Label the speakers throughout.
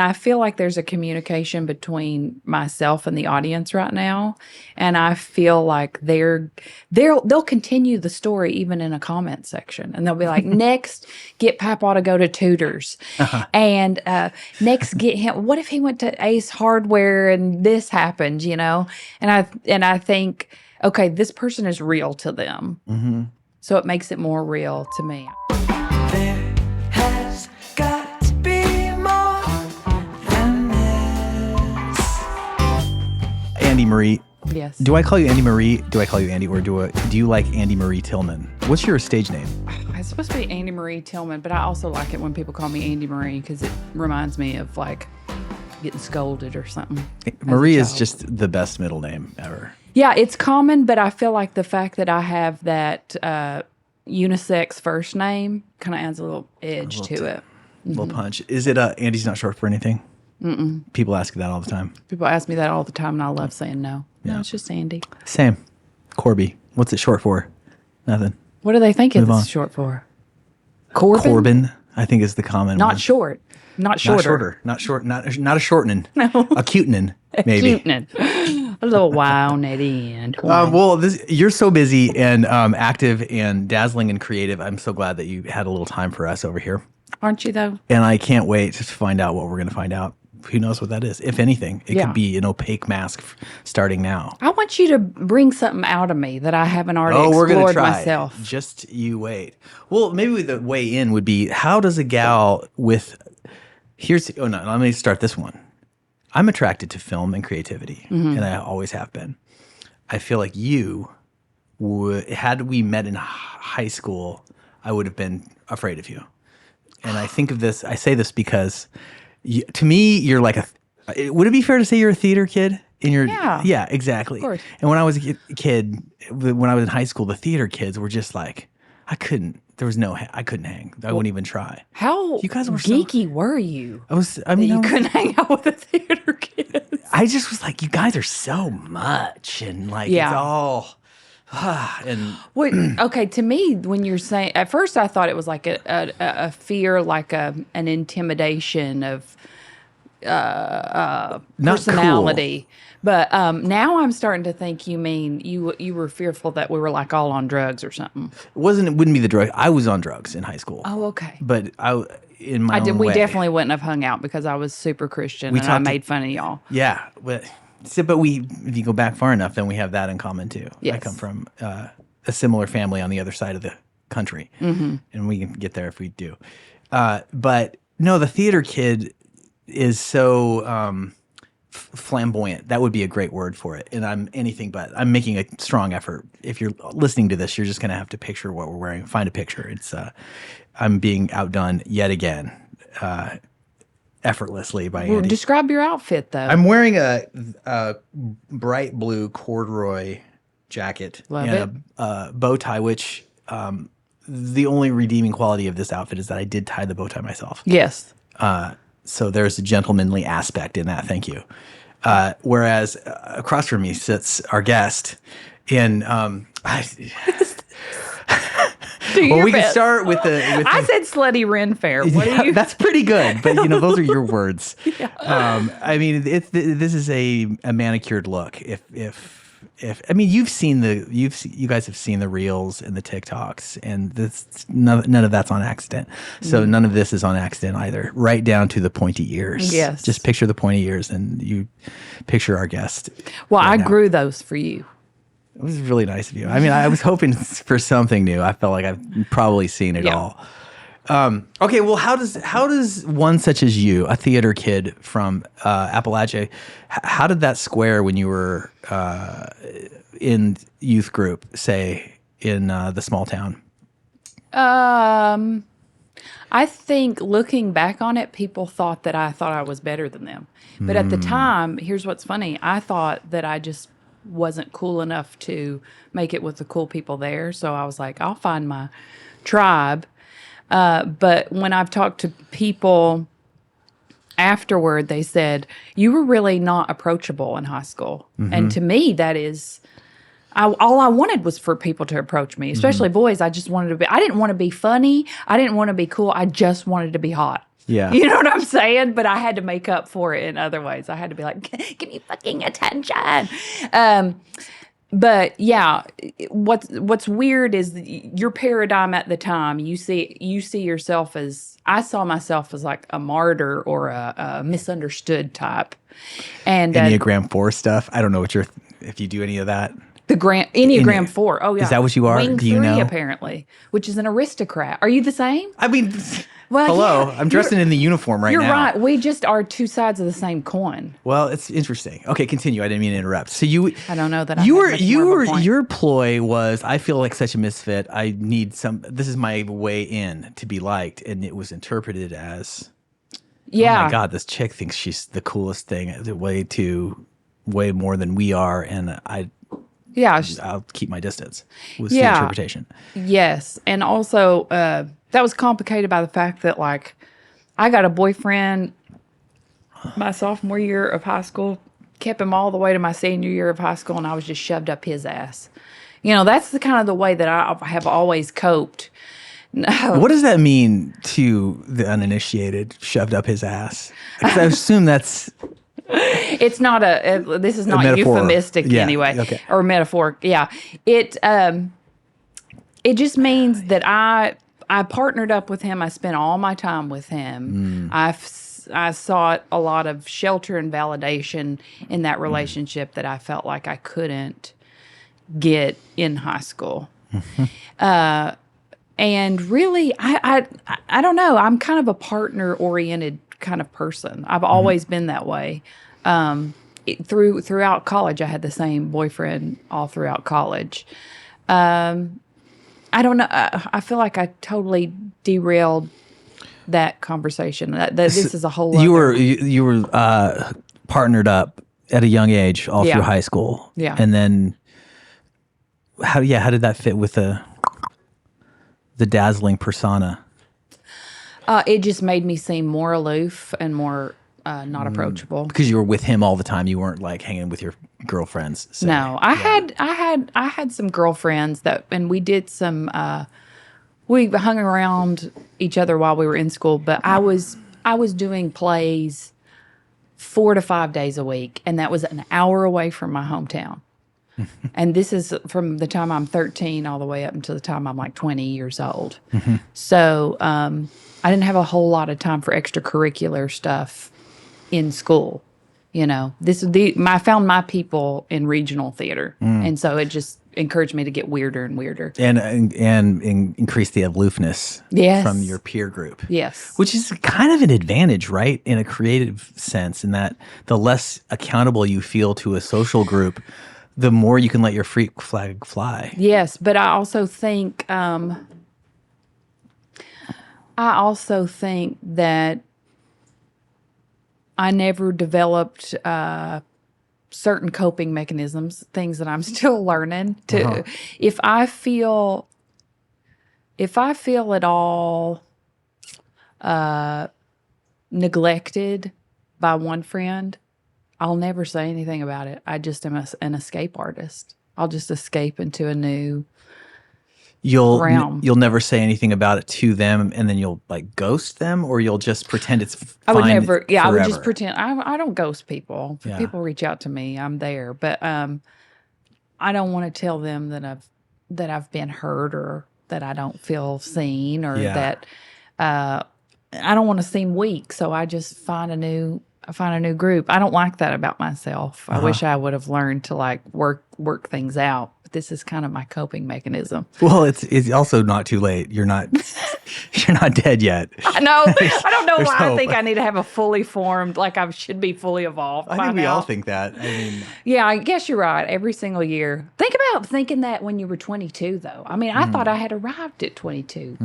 Speaker 1: I feel like there's a communication between myself and the audience right now, and I feel like they'll continue the story even in a comment section, and they'll be like, "Next, get Pawpaw to go to Tutors, and next get him. What if he went to Ace Hardware and this happened? You know?" And I think, okay, this person is real to them, so it makes it more real to me.
Speaker 2: There has got to be more than this.
Speaker 3: Andi Marie.
Speaker 1: Yes.
Speaker 3: Do I call you Andi Marie? Do I call you Andi, or do you like Andi Marie Tillman? What's your stage name?
Speaker 1: It's supposed to be Andi Marie Tillman, but I also like it when people call me Andi Marie because it reminds me of like getting scolded or something.
Speaker 3: Marie is just the best middle name ever.
Speaker 1: Yeah, it's common, but I feel like the fact that I have that unisex first name kind of adds a little edge to it.
Speaker 3: A little punch. Is it Andy's not short for anything?
Speaker 1: Mm-mm.
Speaker 3: People ask that all the time.
Speaker 1: People ask me that all the time, and I love saying no.
Speaker 3: Yeah.
Speaker 1: No, it's just Andy.
Speaker 3: Same. Corby. What's it short for? Nothing.
Speaker 1: What do they think
Speaker 3: Move
Speaker 1: it's
Speaker 3: on.
Speaker 1: short for? Corbin?
Speaker 3: Corbin, I think, is the common
Speaker 1: Not
Speaker 3: one.
Speaker 1: short. Not shorter.
Speaker 3: Not short. Not a shortening. No. A cutening, maybe.
Speaker 1: Cutening. A little wow at the end.
Speaker 3: Well, you're so busy and active and dazzling and creative. I'm so glad that you had a little time for us over here.
Speaker 1: Aren't you, though?
Speaker 3: And I can't wait to find out what we're going to find out. Who knows what that is? If anything, it could be an opaque mask starting now.
Speaker 1: I want you to bring something out of me that I haven't already
Speaker 3: we're gonna
Speaker 1: explored
Speaker 3: try.
Speaker 1: myself.
Speaker 3: Just you wait. Well, maybe the way in would be, how does a gal with... let me start this one. I'm attracted to film and creativity, and I always have been. I feel like you had we met in high school, I would have been afraid of you. And I think of this, I say this because to me, you're like would it be fair to say you're a theater kid? Yeah, exactly.
Speaker 1: Of course.
Speaker 3: And when I was a kid, when I was in high school, the theater kids were just like, I couldn't hang. I wouldn't even try.
Speaker 1: How
Speaker 3: you guys were
Speaker 1: geeky were you?
Speaker 3: You
Speaker 1: couldn't hang out with the theater kids.
Speaker 3: I just was like, you guys are so much, and like it's all. And
Speaker 1: okay, to me, when you're saying, at first I thought it was like a fear, like an intimidation of personality.
Speaker 3: Cool.
Speaker 1: But now I'm starting to think you mean you were fearful that we were like all on drugs or something.
Speaker 3: It wouldn't be the drug. I was on drugs in high school.
Speaker 1: Oh, okay.
Speaker 3: But in my own
Speaker 1: we
Speaker 3: way.
Speaker 1: definitely wouldn't have hung out because I was super Christian and I made fun of y'all.
Speaker 3: Yeah, but if you go back far enough, then we have that in common too.
Speaker 1: Yes.
Speaker 3: I come from a similar family on the other side of the country, and we can get there if we do. But no, the theater kid is so flamboyant. That would be a great word for it. And I'm anything but. I'm making a strong effort. If you're listening to this, you're just going to have to picture what we're wearing. Find a picture. It's I'm being outdone yet again. Effortlessly by Andy.
Speaker 1: Describe your outfit, though.
Speaker 3: I'm wearing a bright blue corduroy jacket and a bow tie, which the only redeeming quality of this outfit is that I did tie the bow tie myself.
Speaker 1: Yes.
Speaker 3: So there's a gentlemanly aspect in that. Thank you. Whereas across from me sits our guest, and we can start with the.
Speaker 1: I said slutty Ren Fair. What do you?
Speaker 3: That's pretty good, but those are your words.
Speaker 1: Yeah.
Speaker 3: I mean, this is a manicured look. You've seen you guys have seen the reels and the TikToks, and none of that's on accident. So none of this is on accident either. Right down to the pointy ears.
Speaker 1: Yes.
Speaker 3: Just picture the pointy ears, and you picture our guest.
Speaker 1: Well,
Speaker 3: right
Speaker 1: I
Speaker 3: now.
Speaker 1: grew those for you.
Speaker 3: It was really nice of you. I mean, I was hoping for something new. I felt like I've probably seen it all. Okay, well, how does one such as you, a theater kid from Appalachia, how did that square when you were in youth group, say, in the small town?
Speaker 1: I think looking back on it, people thought I was better than them. But at the time, here's what's funny. I thought that I just wasn't cool enough to make it with the cool people there. So I was like, I'll find my tribe. But when I've talked to people afterward, they said, you were really not approachable in high school. And to me, that is, all I wanted was for people to approach me, especially boys. I just wanted to be, I didn't want to be funny. I didn't want to be cool. I just wanted to be hot.
Speaker 3: Yeah.
Speaker 1: You know what I'm saying? But I had to make up for it in other ways. I had to be like, give me fucking attention. But yeah, what's weird is your paradigm at the time. You see yourself as, I saw myself as like a martyr or a misunderstood type. And
Speaker 3: Enneagram 4 stuff. I don't know if you do any of that.
Speaker 1: The Enneagram 4. Oh yeah.
Speaker 3: Is that what you are?
Speaker 1: Wing
Speaker 3: Do you
Speaker 1: 3
Speaker 3: know?
Speaker 1: apparently, which is an aristocrat. Are you the same?
Speaker 3: I mean,
Speaker 1: Well,
Speaker 3: hello.
Speaker 1: yeah,
Speaker 3: I'm dressing in the uniform right
Speaker 1: You're
Speaker 3: now.
Speaker 1: right. We just are two sides of the same coin.
Speaker 3: Well, it's interesting. Okay, continue. I didn't mean to interrupt. So
Speaker 1: I don't know that I had much more of a point.
Speaker 3: your ploy was, I feel like such a misfit. I need this is my way in to be liked, and it was interpreted as,
Speaker 1: Yeah.
Speaker 3: oh my God, this chick thinks she's the coolest thing. Way more than we are, and I'll keep my distance. Was the interpretation.
Speaker 1: Yes. And also, that was complicated by the fact that, like, I got a boyfriend my sophomore year of high school, kept him all the way to my senior year of high school, and I was just shoved up his ass. You know, that's the kind of the way that I have always coped. No.
Speaker 3: What does that mean to the uninitiated? Shoved up his ass? Because I assume that's...
Speaker 1: It's not this is not euphemistic anyway,
Speaker 3: okay.
Speaker 1: Or metaphor. Yeah, it just means that I partnered up with him. I spent all my time with him. I sought a lot of shelter and validation in that relationship that I felt like I couldn't get in high school. And really, I don't know. I'm kind of a partner-oriented kind of person. I've always been that way. Throughout college, I had the same boyfriend all throughout college. I don't know. I feel like I totally derailed that conversation. This is a whole.
Speaker 3: You were partnered up at a young age all through high school.
Speaker 1: Yeah.
Speaker 3: And then how did that fit with the dazzling persona?
Speaker 1: It just made me seem more aloof and more not approachable.
Speaker 3: Because you were with him all the time. You weren't like hanging with your girlfriends. Say.
Speaker 1: No, I had some girlfriends and we did some. We hung around each other while we were in school, but I was doing plays 4 to 5 days a week, and that was an hour away from my hometown. And this is from the time I'm 13 all the way up until the time I'm like 20 years old. So I didn't have a whole lot of time for extracurricular stuff in school. You know, I found my people in regional theater, and so it just encouraged me to get weirder and weirder,
Speaker 3: and increase the aloofness from your peer group.
Speaker 1: Yes,
Speaker 3: which is kind of an advantage, right? In a creative sense, in that the less accountable you feel to a social group, the more you can let your freak flag fly.
Speaker 1: Yes, but I also think that I never developed certain coping mechanisms, things that I'm still learning. If I feel at all neglected by one friend, I'll never say anything about it. I just am an escape artist. I'll just escape into a new realm.
Speaker 3: You'll never say anything about it to them, and then you'll like ghost them, or you'll just pretend it's fine.
Speaker 1: I would never. Yeah,
Speaker 3: forever.
Speaker 1: I would just pretend. I don't ghost people. If people reach out to me, I'm there. But I don't want to tell them that I've been hurt, or that I don't feel seen, or that I don't want to seem weak. So I just find a new group. I don't like that about myself. I wish I would have learned to like work things out. But this is kind of my coping mechanism.
Speaker 3: Well, it's also not too late. You're not dead yet.
Speaker 1: I know. I don't know why
Speaker 3: hope.
Speaker 1: I think I need to have a fully formed, like I should be fully evolved.
Speaker 3: I think we all think that. I mean,
Speaker 1: yeah, I guess you're right. Every single year. Think about thinking that when you were 22, though. I mean, I thought I had arrived at 22.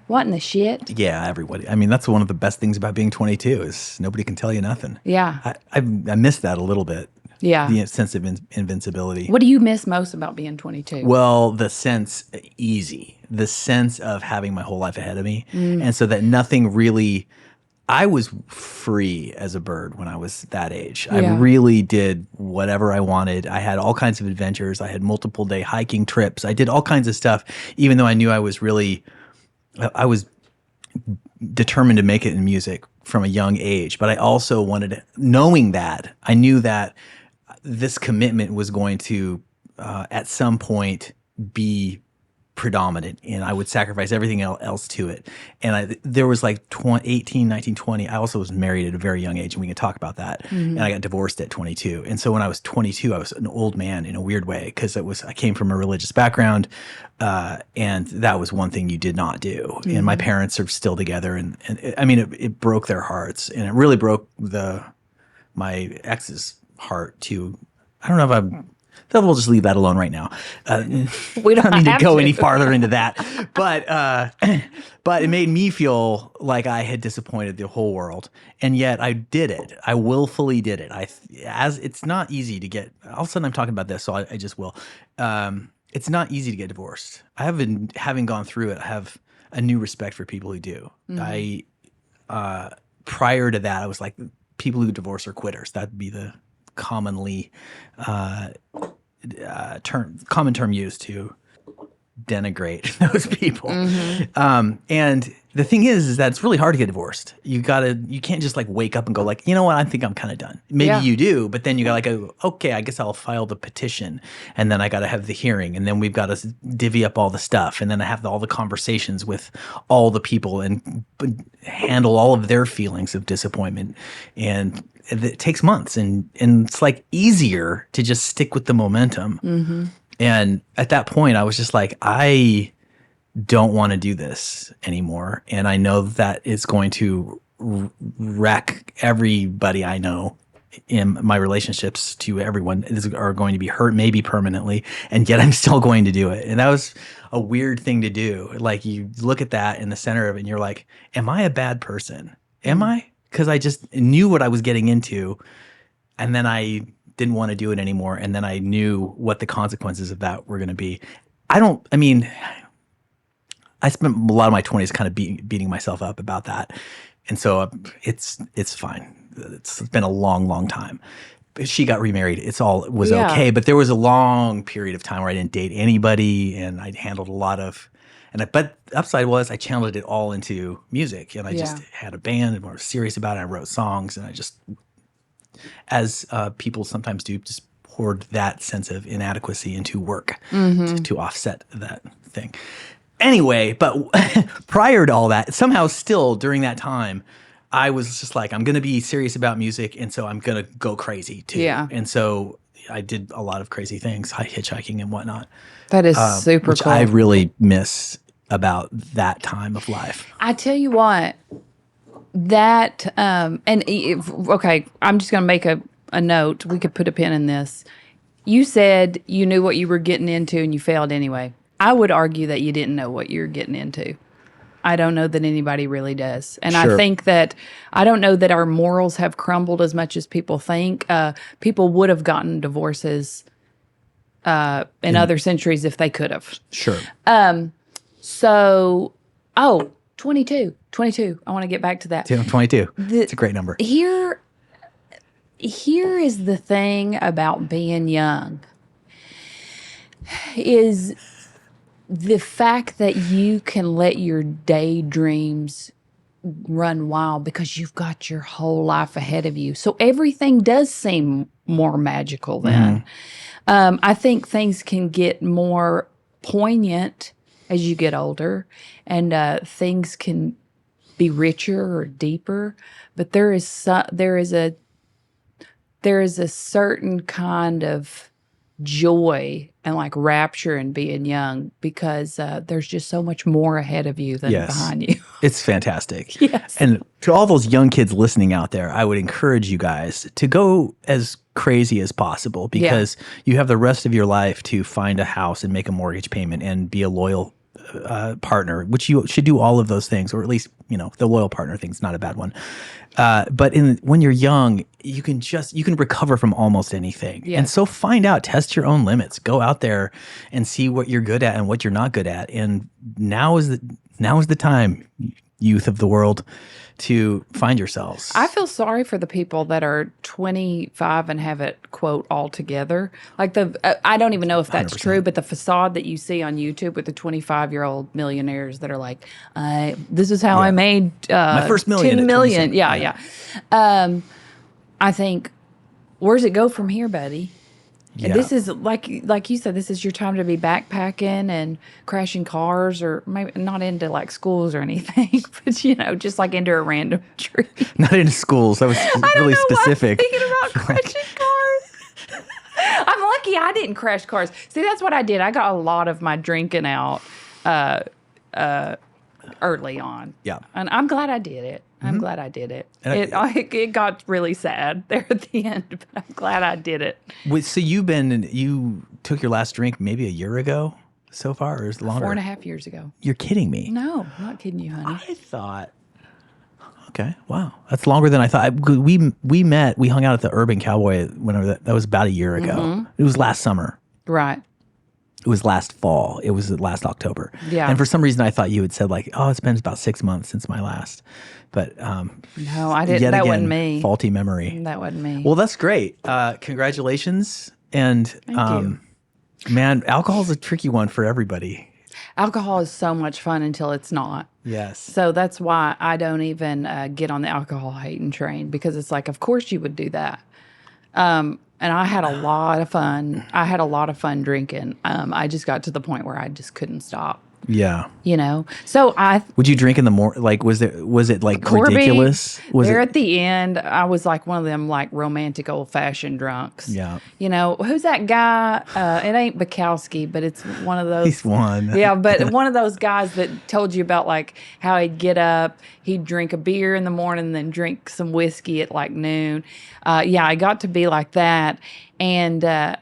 Speaker 1: What in the shit?
Speaker 3: yeah, everybody. I mean, that's one of the best things about being 22 is nobody can tell you nothing.
Speaker 1: Yeah.
Speaker 3: I miss that a little bit.
Speaker 1: Yeah.
Speaker 3: The sense of invincibility.
Speaker 1: What do you miss most about being 22?
Speaker 3: Well, the sense of having my whole life ahead of me. And so that nothing really, I was free as a bird when I was that age. I really did whatever I wanted. I had all kinds of adventures. I had multiple day hiking trips. I did all kinds of stuff, even though I knew I was determined to make it in music from a young age, but I also wanted, knowing that, I knew that this commitment was going to, at some point, be predominant, and I would sacrifice everything else to it. And there was like 18, 19, 20. I also was married at a very young age, and we can talk about that. And I got divorced at 22. And so when I was 22, I was an old man in a weird way, because I came from a religious background, and that was one thing you did not do. And my parents are still together, and I mean, it broke their hearts, and it really broke my ex's heart too. I don't know if we'll just leave that alone right now.
Speaker 1: We don't
Speaker 3: need to
Speaker 1: have
Speaker 3: go
Speaker 1: to.
Speaker 3: any farther into that. But it made me feel like I had disappointed the whole world, and yet I did it. I willfully did it. It's not easy to get. All of a sudden, I'm talking about this, so I just will. It's not easy to get divorced. Having gone through it, I have a new respect for people who do. Prior to that, I was like, people who divorce are quitters. That'd be the commonly common term used to denigrate those people. And the thing is that it's really hard to get divorced. You can't just like wake up and go like, you know what, I think I'm kind of done. Maybe you do, but then you got to go, okay, I guess I'll file the petition, and then I got to have the hearing, and then we've got to divvy up all the stuff, and then I have all the conversations with all the people and handle all of their feelings of disappointment. And it takes months, and it's like easier to just stick with the momentum. And at that point, I was just like, I don't want to do this anymore. And I know that it's going to wreck everybody I know in my relationships to everyone are going to be hurt, maybe permanently. And yet I'm still going to do it. And that was a weird thing to do. Like, you look at that in the center of it, and you're like, am I a bad person? Am I? Because I just knew what I was getting into, and then I didn't want to do it anymore, and then I knew what the consequences of that were going to be. I spent a lot of my 20s kind of beating myself up about that, and so it's fine. It's been a long, long time. She got remarried. It was okay, but there was a long period of time where I didn't date anybody, and I handled a lot of. But the upside was I channeled it all into music, and I just had a band and was serious about it. I wrote songs, and I just, as people sometimes do, just poured that sense of inadequacy into work to offset that thing. Anyway, but prior to all that, somehow still during that time, I was just like, I'm going to be serious about music, and so I'm going to go crazy too. Yeah. And so I did a lot of crazy things, hitchhiking and whatnot.
Speaker 1: That is super
Speaker 3: which
Speaker 1: cool.
Speaker 3: I really miss about that time of life.
Speaker 1: I tell you what, that, I'm just going to make a note. We could put a pin in this. You said you knew what you were getting into and you failed anyway. I would argue that you didn't know what you're getting into. I don't know that anybody really does. And
Speaker 3: Sure.
Speaker 1: I think that, I don't know that our morals have crumbled as much as people think. People would have gotten divorces in other centuries if they could have.
Speaker 3: Sure.
Speaker 1: 22. I want to get back to that.
Speaker 3: 22. It's a great number.
Speaker 1: Here is the thing about being young, is the fact that you can let your daydreams run wild because you've got your whole life ahead of you. So everything does seem more magical then. I think things can get more poignant as you get older, and things can be richer or deeper. But there is a certain kind of joy and like rapture in being young, because there's just so much more ahead of you than behind you.
Speaker 3: It's fantastic.
Speaker 1: Yes.
Speaker 3: And to all those young kids listening out there, I would encourage you guys to go as crazy as possible, because you have the rest of your life to find a house and make a mortgage payment and be a loyal partner, which you should do all of those things, or at least, the loyal partner thing's not a bad one. But when you're young, you can recover from almost anything. Yes. And so test your own limits, go out there and see what you're good at and what you're not good at. And now is the time. youth of the world to find yourselves.
Speaker 1: I feel sorry for the people that are 25 and have it, quote, all together. Like I don't even know if that's
Speaker 3: 100%.
Speaker 1: true, but the facade that you see on YouTube with the 25-year-old millionaires that are like, this is how I made
Speaker 3: My first million
Speaker 1: 10
Speaker 3: at
Speaker 1: million.
Speaker 3: 27.
Speaker 1: Yeah. I think, where's it go from here, buddy?
Speaker 3: Yeah.
Speaker 1: This is like you said, this is your time to be backpacking and crashing cars, or maybe not into like schools or anything, but just like into a random tree.
Speaker 3: Not into schools. That was really specific.
Speaker 1: Why I'm thinking about crashing cars. I'm lucky I didn't crash cars. See, that's what I did. I got a lot of my drinking out early on.
Speaker 3: Yeah.
Speaker 1: And I'm glad I did it. I'm glad I did it.
Speaker 3: And
Speaker 1: It got really sad there at the end, but I'm glad I did it.
Speaker 3: So you took your last drink maybe a year ago so far, or is it longer?
Speaker 1: 4.5 years ago.
Speaker 3: You're kidding me.
Speaker 1: No, I'm not kidding you, honey.
Speaker 3: I thought, okay, wow, that's longer than I thought. We met, we hung out at the Urban Cowboy whenever that was about a year ago. It was last summer.
Speaker 1: Right.
Speaker 3: It was last fall. It was last October.
Speaker 1: Yeah.
Speaker 3: And for some reason, I thought you had said like, oh, it's been about 6 months since my last. But
Speaker 1: No, I didn't.
Speaker 3: yet
Speaker 1: That
Speaker 3: again,
Speaker 1: wasn't me.
Speaker 3: faulty memory.
Speaker 1: That wasn't me.
Speaker 3: Well, that's great. Congratulations. And
Speaker 1: Thank you.
Speaker 3: man, alcohol is a tricky one for everybody.
Speaker 1: Alcohol is so much fun until it's not.
Speaker 3: Yes.
Speaker 1: So that's why I don't even get on the alcohol hating train, because it's like, of course you would do that. And I had a lot of fun. I had a lot of fun drinking. I just got to the point where I just couldn't stop.
Speaker 3: Yeah.
Speaker 1: So I
Speaker 3: Would you drink in the morning? Like, was it like
Speaker 1: Corby,
Speaker 3: ridiculous? Was
Speaker 1: there
Speaker 3: it?
Speaker 1: at the end, I was like one of them like romantic old fashioned drunks.
Speaker 3: Yeah.
Speaker 1: Who's that guy? It ain't Bukowski, but it's one of those.
Speaker 3: He's one.
Speaker 1: Yeah, but one of those guys that told you about like how he'd get up, he'd drink a beer in the morning, then drink some whiskey at like noon. I got to be like that, and I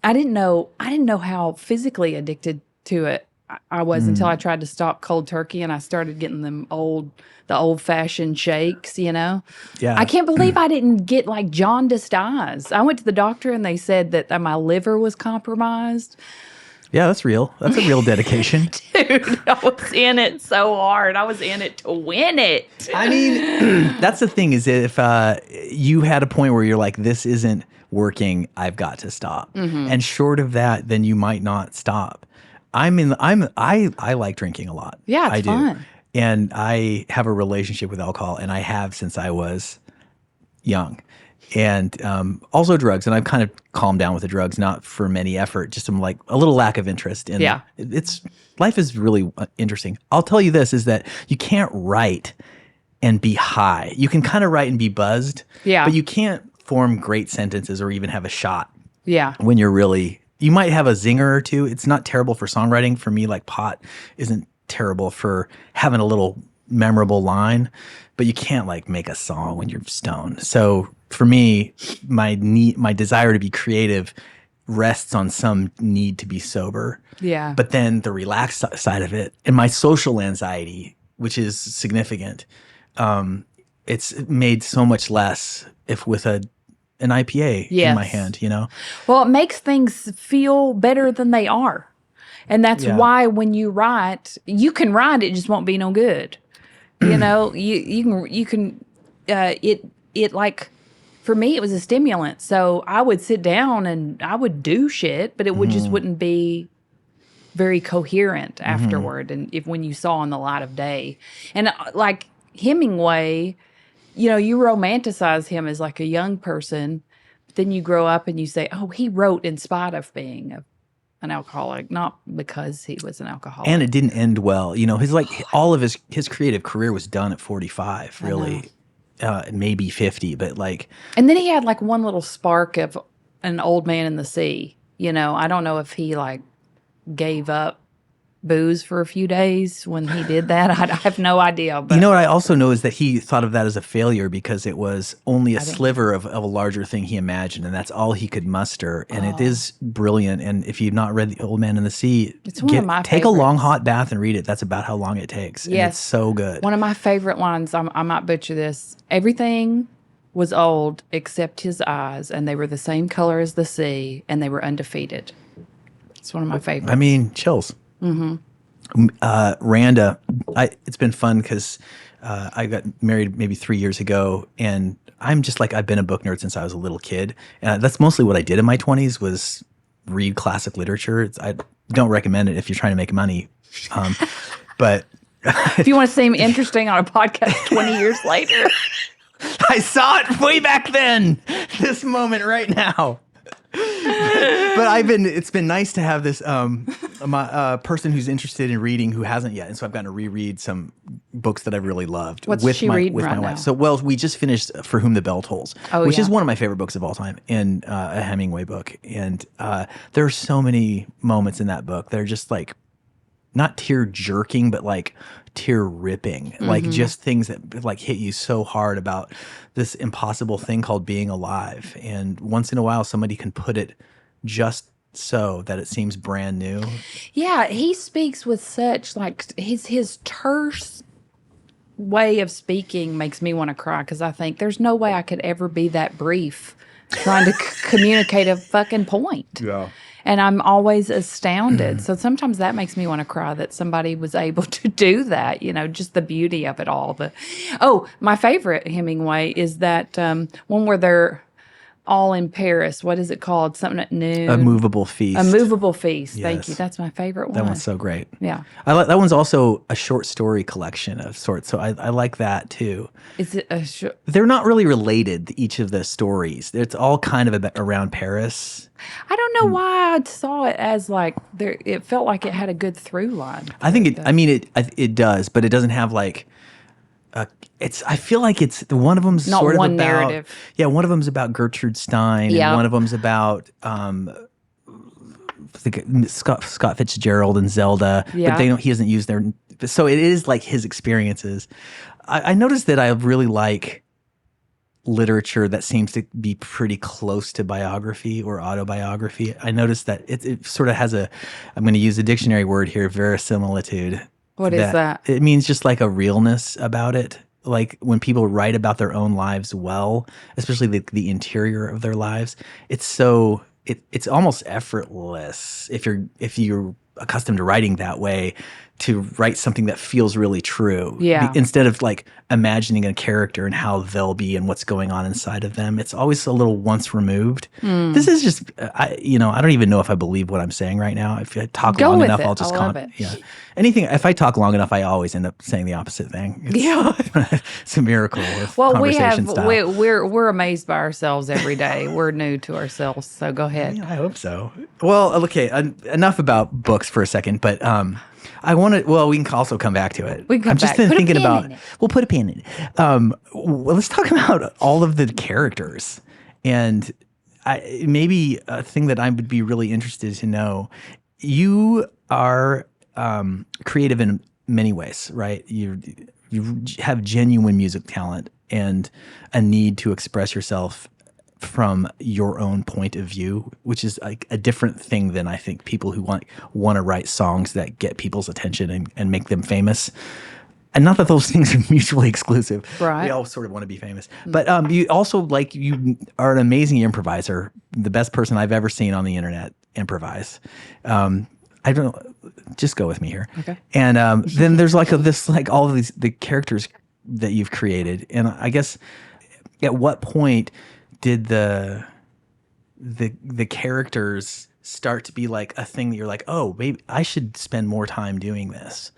Speaker 1: didn't know how physically addicted to it I was until I tried to stop cold turkey, and I started getting the old fashioned shakes.
Speaker 3: Yeah.
Speaker 1: I can't believe I didn't get like jaundiced eyes. I went to the doctor and they said that my liver was compromised.
Speaker 3: Yeah, that's real. That's a real dedication.
Speaker 1: Dude, I was in it so hard. I was in it to win it.
Speaker 3: I mean, that's the thing is if you had a point where you're like, this isn't working, I've got to stop. And short of that, then you might not stop. I like drinking a lot.
Speaker 1: Yeah, it's
Speaker 3: I do.
Speaker 1: fun.
Speaker 3: And I have a relationship with alcohol, and I have since I was young. And also drugs. And I've kind of calmed down with the drugs, not for any effort, just some like a little lack of interest. And
Speaker 1: Yeah.
Speaker 3: life is really interesting. I'll tell you this, is that you can't write and be high. You can kind of write and be buzzed.
Speaker 1: Yeah.
Speaker 3: But you can't form great sentences or even have a shot
Speaker 1: Yeah.
Speaker 3: when you're really, you might have a zinger or two. It's not terrible for songwriting. For me, like pot isn't terrible for having a little memorable line, but you can't like make a song when you're stoned. So for me, my desire to be creative rests on some need to be sober.
Speaker 1: Yeah.
Speaker 3: But then the relaxed side of it and my social anxiety, which is significant, it's made so much less if with an IPA in my
Speaker 1: Yes.
Speaker 3: hand,
Speaker 1: Well, it makes things feel better than they are. And that's
Speaker 3: Yeah.
Speaker 1: why when you write, you can write, it just won't be no good. You can it like, for me, it was a stimulant. So I would sit down and I would do shit, but it would just wouldn't be very coherent afterward. And when you saw in the light of day, and like Hemingway, you romanticize him as like a young person, but then you grow up and you say, oh, he wrote in spite of being an alcoholic, not because he was an alcoholic.
Speaker 3: And it didn't end well. All of his creative career was done at 45, really. Maybe 50, but like.
Speaker 1: And then he had like one little spark of an old man in the sea. I don't know if he like gave up booze for a few days when he did that. I have no idea. But
Speaker 3: What I also know is that he thought of that as a failure because it was only a sliver of a larger thing he imagined, and that's all he could muster. And it is brilliant. And if you've not read The Old Man in the Sea,
Speaker 1: It's one of my
Speaker 3: take a long
Speaker 1: favorites.
Speaker 3: hot bath and read it. That's about how long it takes. And
Speaker 1: Yes.
Speaker 3: it's so good.
Speaker 1: one of my favorite lines, I might butcher this, everything was old except his eyes, and they were the same color as the sea, and they were undefeated. It's one of my favorites.
Speaker 3: I mean, chills. Randa, it's been fun because I got married maybe 3 years ago, and I'm just like, I've been a book nerd since I was a little kid. And that's mostly what I did in my 20s was read classic literature. I don't recommend it if you're trying to make money. But
Speaker 1: if you want to seem interesting on a podcast 20 years later.
Speaker 3: I saw it way back then, this moment right now. But it's been nice to have this person who's interested in reading who hasn't yet, and so I've gotten to reread some books that I've really loved.
Speaker 1: What's
Speaker 3: with
Speaker 1: she
Speaker 3: my
Speaker 1: reading
Speaker 3: with
Speaker 1: right
Speaker 3: my
Speaker 1: now?
Speaker 3: wife. So we just finished For Whom the Bell Tolls, which is
Speaker 1: yeah.
Speaker 3: one of my favorite books of all time, and a Hemingway book. And there are so many moments in that book that are just like not tear jerking, but like tear ripping, like just things that like hit you so hard about this impossible thing called being alive. And once in a while, somebody can put it just so that it seems brand new.
Speaker 1: Yeah, he speaks with such like his terse way of speaking makes me want to cry because I think there's no way I could ever be that brief trying to communicate a fucking point.
Speaker 3: Yeah.
Speaker 1: And I'm always astounded. So sometimes that makes me want to cry that somebody was able to do that, just the beauty of it all. My favorite Hemingway is that one where they're all in Paris. What is it called? Something at noon.
Speaker 3: A Movable Feast.
Speaker 1: A Movable Feast.
Speaker 3: Yes.
Speaker 1: Thank you. That's my favorite one.
Speaker 3: That one's so great.
Speaker 1: Yeah.
Speaker 3: That one's also a short story collection of sorts. So I like that too.
Speaker 1: Is it a
Speaker 3: They're not really related, each of the stories. It's all kind of around Paris.
Speaker 1: I don't know why I saw it as like it felt like it had a good through line.
Speaker 3: I think it does, but it doesn't have like I feel like it's one of them's
Speaker 1: Not
Speaker 3: sort of
Speaker 1: one
Speaker 3: about
Speaker 1: narrative.
Speaker 3: Yeah, one of them's about Gertrude Stein,
Speaker 1: Yeah.
Speaker 3: and one of them's about Scott Fitzgerald and Zelda.
Speaker 1: Yeah.
Speaker 3: But he doesn't use their. So it is like his experiences. I noticed that I really like literature that seems to be pretty close to biography or autobiography. I noticed that it sort of has I'm going to use a dictionary word here, verisimilitude.
Speaker 1: What is that?
Speaker 3: It means just like a realness about it. Like when people write about their own lives well, especially the interior of their lives, it's almost effortless if you're accustomed to writing that way, to write something that feels really true.
Speaker 1: Yeah.
Speaker 3: Instead of like imagining a character and how they'll be and what's going on inside of them. It's always a little once removed. This is just, I don't even know if I believe what I'm saying right now. If I talk long enough, I'll just
Speaker 1: love it.
Speaker 3: Yeah. If I talk long enough, I always end up saying the opposite thing. It's a miracle of conversation style.
Speaker 1: We're amazed by ourselves every day. We're new to ourselves. So go ahead.
Speaker 3: I hope so. Well, okay, enough about books for a second, but we can also come back to it.
Speaker 1: We can come
Speaker 3: I'm just
Speaker 1: back.
Speaker 3: thinking about, we'll put a pin in it. Let's talk about all of the characters. And maybe a thing that I would be really interested to know, you are creative in many ways, right? You have genuine music talent and a need to express yourself from your own point of view, which is like a different thing than I think people who want to write songs that get people's attention and make them famous. And not that those things are mutually exclusive.
Speaker 1: Right.
Speaker 3: We all sort of want to be famous. But you also you are an amazing improviser, the best person I've ever seen on the internet improvise. I don't just go with me here.
Speaker 1: Okay.
Speaker 3: And then there's all of the characters that you've created. And I guess at what point did the characters start to be like a thing that you're like, oh, maybe I should spend more time doing this?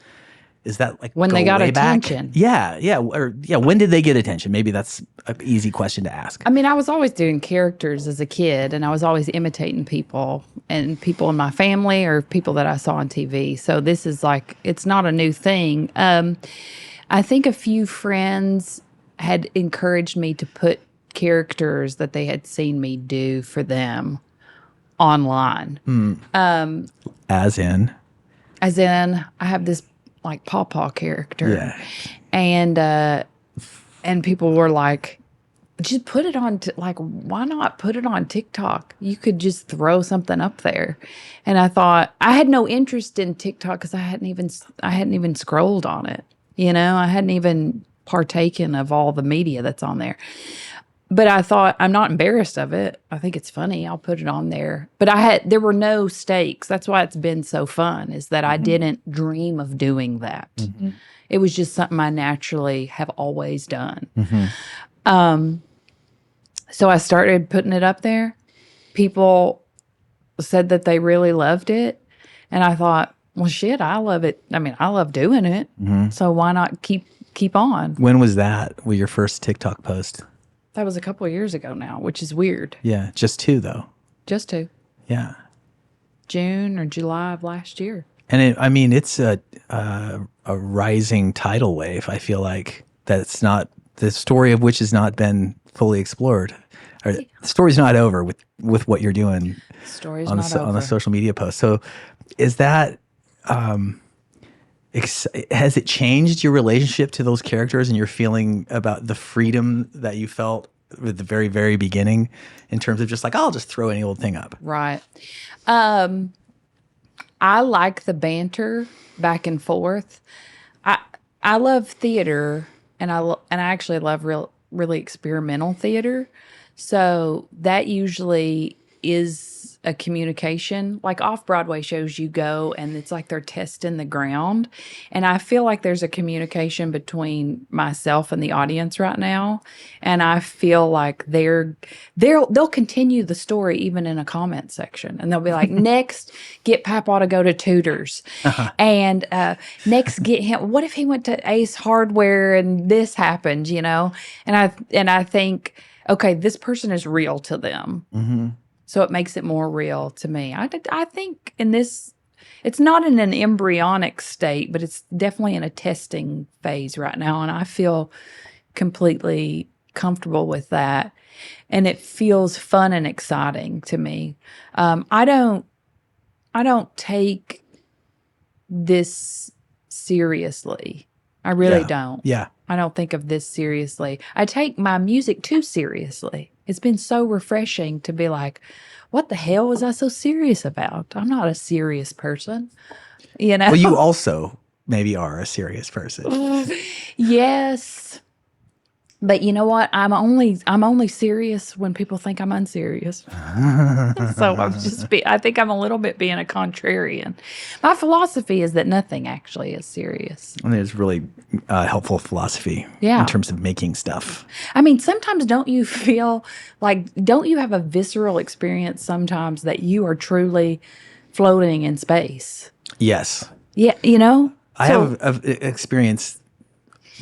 Speaker 3: Is that like
Speaker 1: when they got attention?
Speaker 3: Yeah. When did they get attention? Maybe that's an easy question to ask.
Speaker 1: I mean, I was always doing characters as a kid, and I was always imitating people and people in my family or people that I saw on TV. So this is it's not a new thing. I think a few friends had encouraged me to put characters that they had seen me do for them online.
Speaker 3: As in,
Speaker 1: I have this Pawpaw character.
Speaker 3: Yeah.
Speaker 1: And people were like, just put it on, why not put it on TikTok? You could just throw something up there. And I thought, I had no interest in TikTok because I hadn't even scrolled on it. I hadn't even partaken of all the media that's on there. but I thought, I'm not embarrassed of it. I think it's funny. I'll put it on there. But there were no stakes. That's why it's been so fun, is that I didn't dream of doing that. It was just something I naturally have always done. So I started putting it up there. People said that they really loved it. And I thought, well, shit, I love it. I mean, I love doing it. So why not keep on?
Speaker 3: When was that? With your first TikTok post?
Speaker 1: That was a couple of years ago now, which is weird.
Speaker 3: Yeah, just 2 though.
Speaker 1: Just 2.
Speaker 3: Yeah.
Speaker 1: June or July of last year.
Speaker 3: And I mean, it's a rising tidal wave. I feel like that's not the story of which has not been fully explored. Or, the story's not over with what you're doing
Speaker 1: Story's
Speaker 3: on
Speaker 1: not over.
Speaker 3: on the social media post. So, is that has it changed your relationship to those characters and your feeling about the freedom that you felt at the very, very beginning, in terms of just like, I'll just throw any old thing up?
Speaker 1: Right. I like the banter back and forth. I love theater, and I actually love really experimental theater. So that usually is a communication. Like off-Broadway shows, you go and it's like they're testing the ground. And I feel like there's a communication between myself and the audience right now. And I feel like they'll continue the story even in a comment section. And they'll be like, next, get Pawpaw to go to Tutors. And next, get him. What if he went to Ace Hardware and this happened, you know? And I think, okay, this person is real to them. So it makes it more real to me. I think in this, it's not in an embryonic state, but it's definitely in a testing phase right now. And I feel completely comfortable with that. And it feels fun and exciting to me. I don't take this seriously. I really don't.
Speaker 3: Yeah.
Speaker 1: I don't think of this seriously. I take my music too seriously. It's been so refreshing to be like, what the hell was I so serious about? I'm not a serious person, you know?
Speaker 3: Well, you also maybe are a serious person.
Speaker 1: Yes. But you know what? I'm only serious when people think I'm unserious. So I think I'm a little bit being a contrarian. My philosophy is that nothing actually is serious.
Speaker 3: I mean, it's really helpful philosophy
Speaker 1: Yeah.
Speaker 3: in terms of making stuff.
Speaker 1: I mean, sometimes don't you have a visceral experience sometimes that you are truly floating in space?
Speaker 3: Yes.
Speaker 1: Yeah, you know?
Speaker 3: I have experienced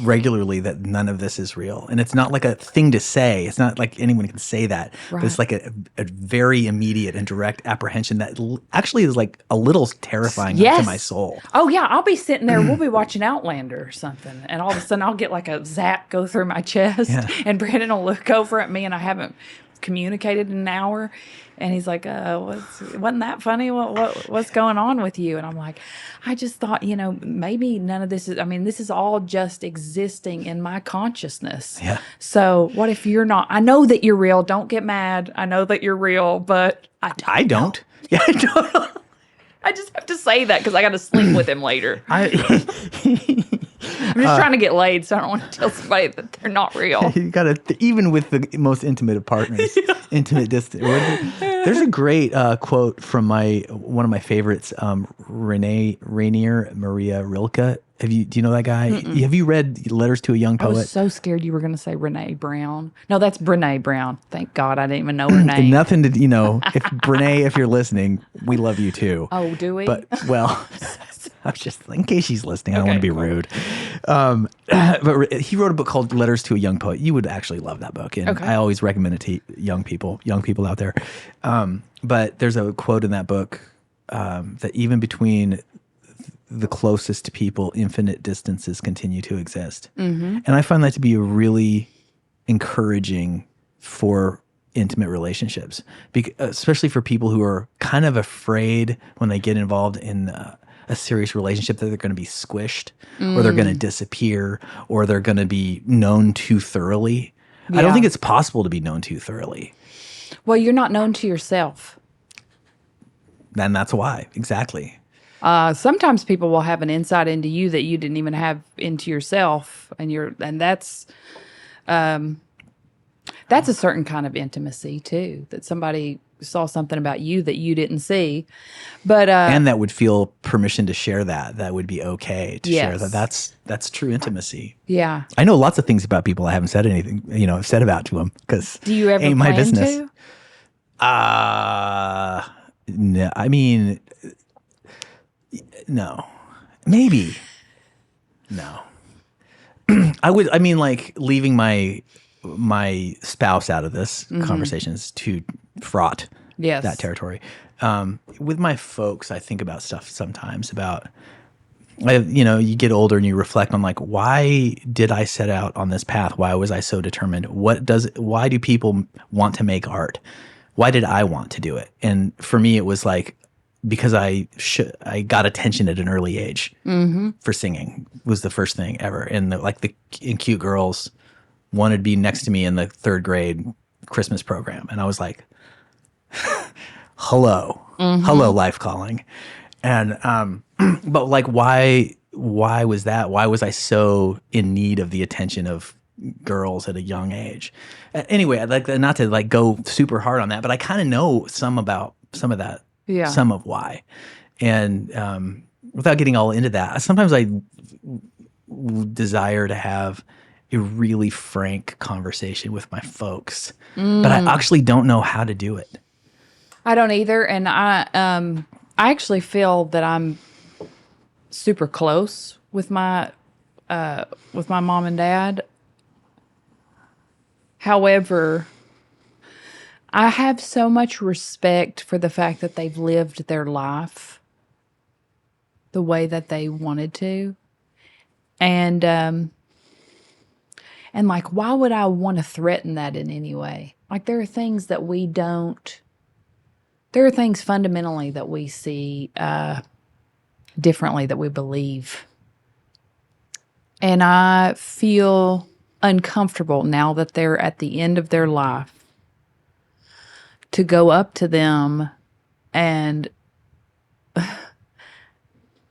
Speaker 3: regularly that none of this is real. And it's not like a thing to say. It's not like anyone can say that.
Speaker 1: Right.
Speaker 3: But it's like a very immediate and direct apprehension that actually is like a little terrifying to my soul.
Speaker 1: Oh, yeah. I'll be sitting there. We'll be watching Outlander or something. And all of a sudden I'll get like a zap go through my chest.
Speaker 3: Yeah.
Speaker 1: And Brandon will look over at me and I haven't communicated in an hour. And he's like, wasn't that funny? What's going on with you? And I'm like, I just thought, maybe none of this this is all just existing in my consciousness.
Speaker 3: Yeah.
Speaker 1: So what if you're not? I know that you're real. Don't get mad. I know that you're real, but
Speaker 3: I don't. Yeah, I don't.
Speaker 1: I just have to say that because I got to sleep with him later. I'm just trying to get laid, so I don't want to tell somebody that they're not real.
Speaker 3: You gotta, even with the most intimate of partners, intimate distance. There's a great quote from one of my favorites, Rainier Maria Rilke. Do you know that guy? Have you read Letters to a Young Poet?
Speaker 1: I was so scared you were going to say Renee Brown. No, that's Brene Brown. Thank God I didn't even know her name.
Speaker 3: Nothing to, if Brene, if you're listening, we love you too.
Speaker 1: Oh, do we?
Speaker 3: But, well, I was just, in case she's listening, I don't want to be rude. But he wrote a book called Letters to a Young Poet. You would actually love that book. And I always recommend it to young people out there. But there's a quote in that book that even between the closest to people, infinite distances continue to exist. Mm-hmm. And I find that to be a really encouraging for intimate relationships, especially for people who are kind of afraid when they get involved in a serious relationship that they're going to be squished or they're going to disappear or they're going to be known too thoroughly. Yeah. I don't think it's possible to be known too thoroughly.
Speaker 1: Well, you're not known to yourself.
Speaker 3: And that's why. Exactly.
Speaker 1: Sometimes people will have an insight into you that you didn't even have into yourself, and that's That's a certain kind of intimacy too, that somebody saw something about you that you didn't see. But
Speaker 3: and that would feel permission to share that. That would be okay to share that.
Speaker 1: Yes.
Speaker 3: That's true intimacy.
Speaker 1: yeah.
Speaker 3: I know lots of things about people I haven't said anything, said about to them because
Speaker 1: Do you ever
Speaker 3: ain't
Speaker 1: plan
Speaker 3: my business.
Speaker 1: to?
Speaker 3: No, I mean, no, maybe, no. I mean, like leaving my spouse out of this conversation is too fraught.
Speaker 1: Yes.
Speaker 3: That territory. With my folks, I think about stuff sometimes about, you get older and you reflect on like, why did I set out on this path? Why was I so determined? Why do people want to make art? Why did I want to do it? And for me, it was like, because I got attention at an early age for singing was the first thing ever. And the cute girls wanted to be next to me in the 3rd grade Christmas program. And I was like, hello, life calling. And, but like, why was that? Why was I so in need of the attention of girls at a young age? Anyway, I'd like not to like go super hard on that, but I kind of know some of that.
Speaker 1: Yeah.
Speaker 3: Some of why. And without getting all into that, sometimes I desire to have a really frank conversation with my folks, but I actually don't know how to do it.
Speaker 1: I don't either. And I actually feel that I'm super close with my mom and dad. However, I have so much respect for the fact that they've lived their life the way that they wanted to. And like, why would I want to threaten that in any way? Like, there are things that there are things fundamentally that we see differently, that we believe. And I feel uncomfortable now that they're at the end of their life to go up to them and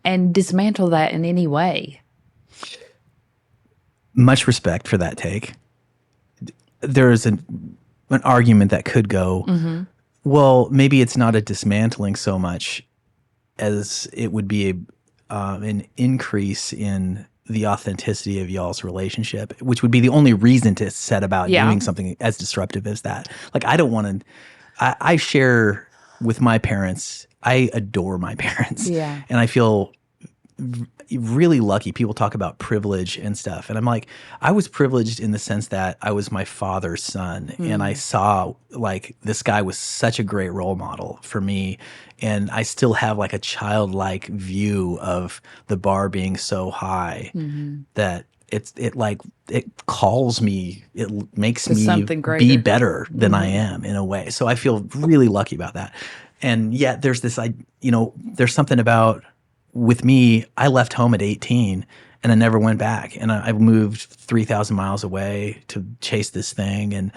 Speaker 1: dismantle that in any way.
Speaker 3: Much respect for that take. There's an argument that could go, well, maybe it's not a dismantling so much as it would be an increase in the authenticity of y'all's relationship, which would be the only reason to set about doing something as disruptive as that. Like, I don't want to. I share with my parents. I adore my parents.
Speaker 1: Yeah.
Speaker 3: And I feel really lucky. People talk about privilege and stuff. And I'm like, I was privileged in the sense that I was my father's son. And I saw like this guy was such a great role model for me. And I still have like a childlike view of the bar being so high that it calls me, it makes
Speaker 1: To
Speaker 3: me
Speaker 1: something
Speaker 3: be
Speaker 1: greater.
Speaker 3: better than I am in a way. So I feel really lucky about that. And yet there's this, there's something about, with me, I left home at 18 and I never went back. And I moved 3,000 miles away to chase this thing. And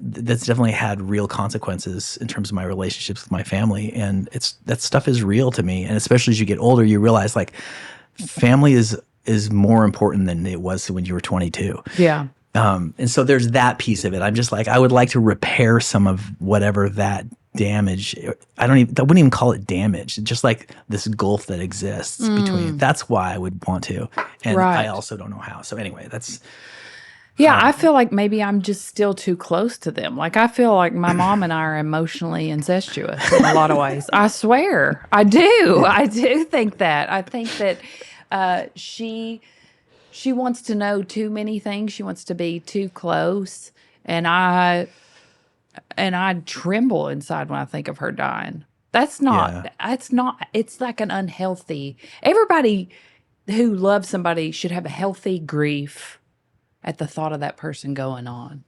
Speaker 3: that's definitely had real consequences in terms of my relationships with my family. And that stuff is real to me. And especially as you get older, you realize like family is more important than it was when you were 22.
Speaker 1: Yeah.
Speaker 3: And so there's that piece of it. I'm just like, I would like to repair some of whatever that damage. I wouldn't even call it damage. Just like this gulf that exists between. That's why I would want to. And
Speaker 1: Right.
Speaker 3: I also don't know how. So anyway, that's.
Speaker 1: Yeah, I feel like maybe I'm just still too close to them. Like, I feel like my mom and I are emotionally incestuous in a lot of ways. I swear. I do. I do think that. I think that she wants to know too many things. She wants to be too close. And I tremble inside when I think of her dying. It's like an unhealthy. Everybody who loves somebody should have a healthy grief at the thought of that person going on.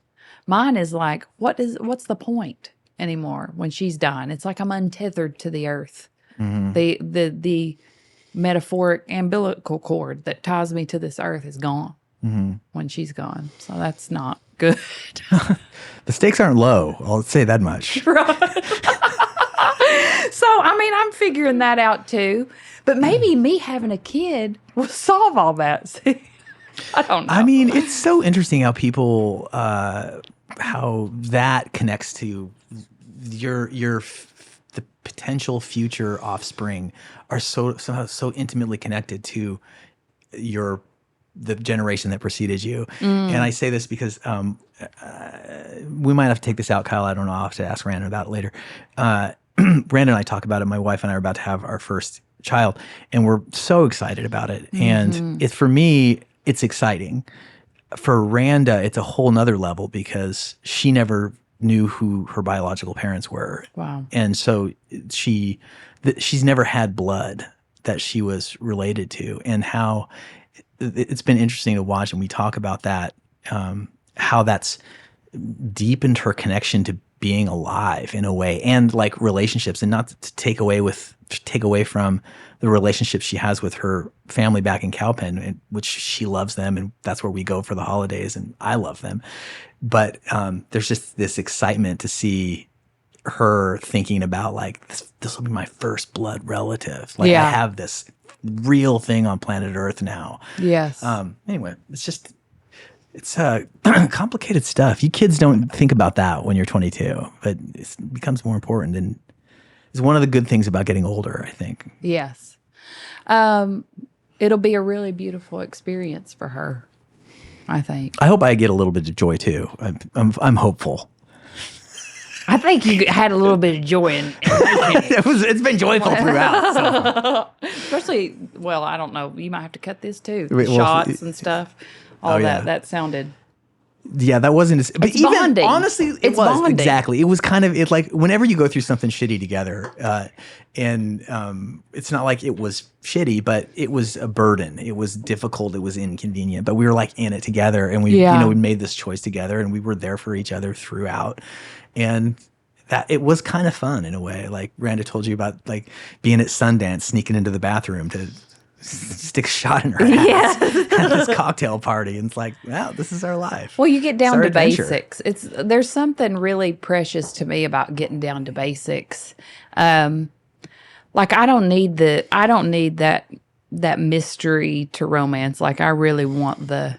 Speaker 1: Mine is like, what's the point anymore when she's dying? It's like I'm untethered to the earth. The metaphoric umbilical cord that ties me to this earth is gone when she's gone. So that's not good.
Speaker 3: The stakes aren't low. I'll say that much.
Speaker 1: Right. So, I mean, I'm figuring that out too. But maybe me having a kid will solve all that. See? I don't know.
Speaker 3: I mean, it's so interesting how people that connects to the potential future offspring are somehow so intimately connected to the generation that preceded you. And I say this because we might have to take this out, Kyle. I don't know. I'll have to ask Brandon about it later. Brandon and I talk about it. My wife and I are about to have our first child, and we're so excited about it. And for me, it's exciting. For Randa, it's a whole nother level because she never knew who her biological parents were.
Speaker 1: Wow.
Speaker 3: And so she's never had blood that she was related to, and how it's been interesting to watch. And we talk about that, how that's deepened her connection to being alive in a way, and like relationships, and not to take away from the relationships she has with her family back in Cowpen, which she loves them, and that's where we go for the holidays, and I love them. But there's just this excitement to see her thinking about like this will be my first blood relative. Like I have this real thing on planet Earth now.
Speaker 1: Yes.
Speaker 3: Anyway, it's complicated stuff. You kids don't think about that when you're 22, but it becomes more important, and it's one of the good things about getting older, I think.
Speaker 1: Yes. It'll be a really beautiful experience for her, I think.
Speaker 3: I hope I get a little bit of joy too. I'm hopeful.
Speaker 1: I think you had a little bit of joy in
Speaker 3: It's been joyful throughout. So.
Speaker 1: Especially, well, I don't know. You might have to cut this too.
Speaker 3: Wait, well,
Speaker 1: Shots and stuff. All that.
Speaker 3: yeah.
Speaker 1: That sounded.
Speaker 3: Yeah, that wasn't. But
Speaker 1: It's
Speaker 3: even
Speaker 1: bonding.
Speaker 3: honestly,
Speaker 1: It's
Speaker 3: was
Speaker 1: bonding.
Speaker 3: exactly. It was kind of like whenever you go through something shitty together, and it's not like it was shitty, but it was a burden. It was difficult. It was inconvenient. But we were like in it together, and we we made this choice together, and we were there for each other throughout, and. That it was kind of fun in a way. Like Randa told you about, like being at Sundance, sneaking into the bathroom to stick a shot in her ass at this cocktail party, and it's like, wow, this is our life.
Speaker 1: Well, you get down
Speaker 3: our
Speaker 1: to
Speaker 3: adventure.
Speaker 1: basics. There's something really precious to me about getting down to basics. Like I don't need that mystery to romance. Like I really want the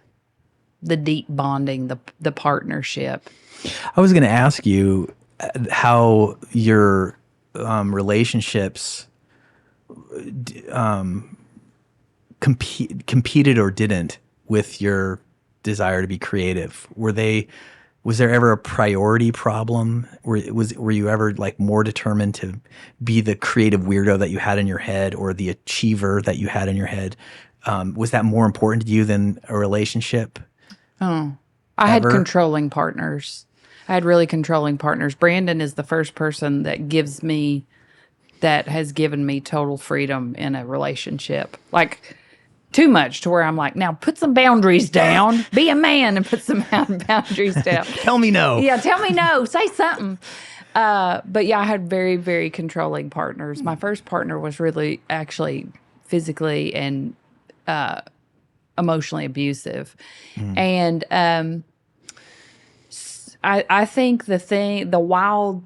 Speaker 1: deep bonding, the partnership.
Speaker 3: I was going to ask you how your relationships competed or didn't with your desire to be creative. Was there ever a priority problem? Were you ever like more determined to be the creative weirdo that you had in your head, or the achiever that you had in your head? Was that more important to you than a relationship?
Speaker 1: I had controlling partners. I had really controlling partners. Brandon is the first person that has given me total freedom in a relationship. Like too much to where I'm like, now put some boundaries down. Be a man and put some boundaries down.
Speaker 3: Tell me no.
Speaker 1: Yeah, tell me no. Say something. But yeah, I had very, very controlling partners. My first partner was really actually physically and emotionally abusive. And I think the wild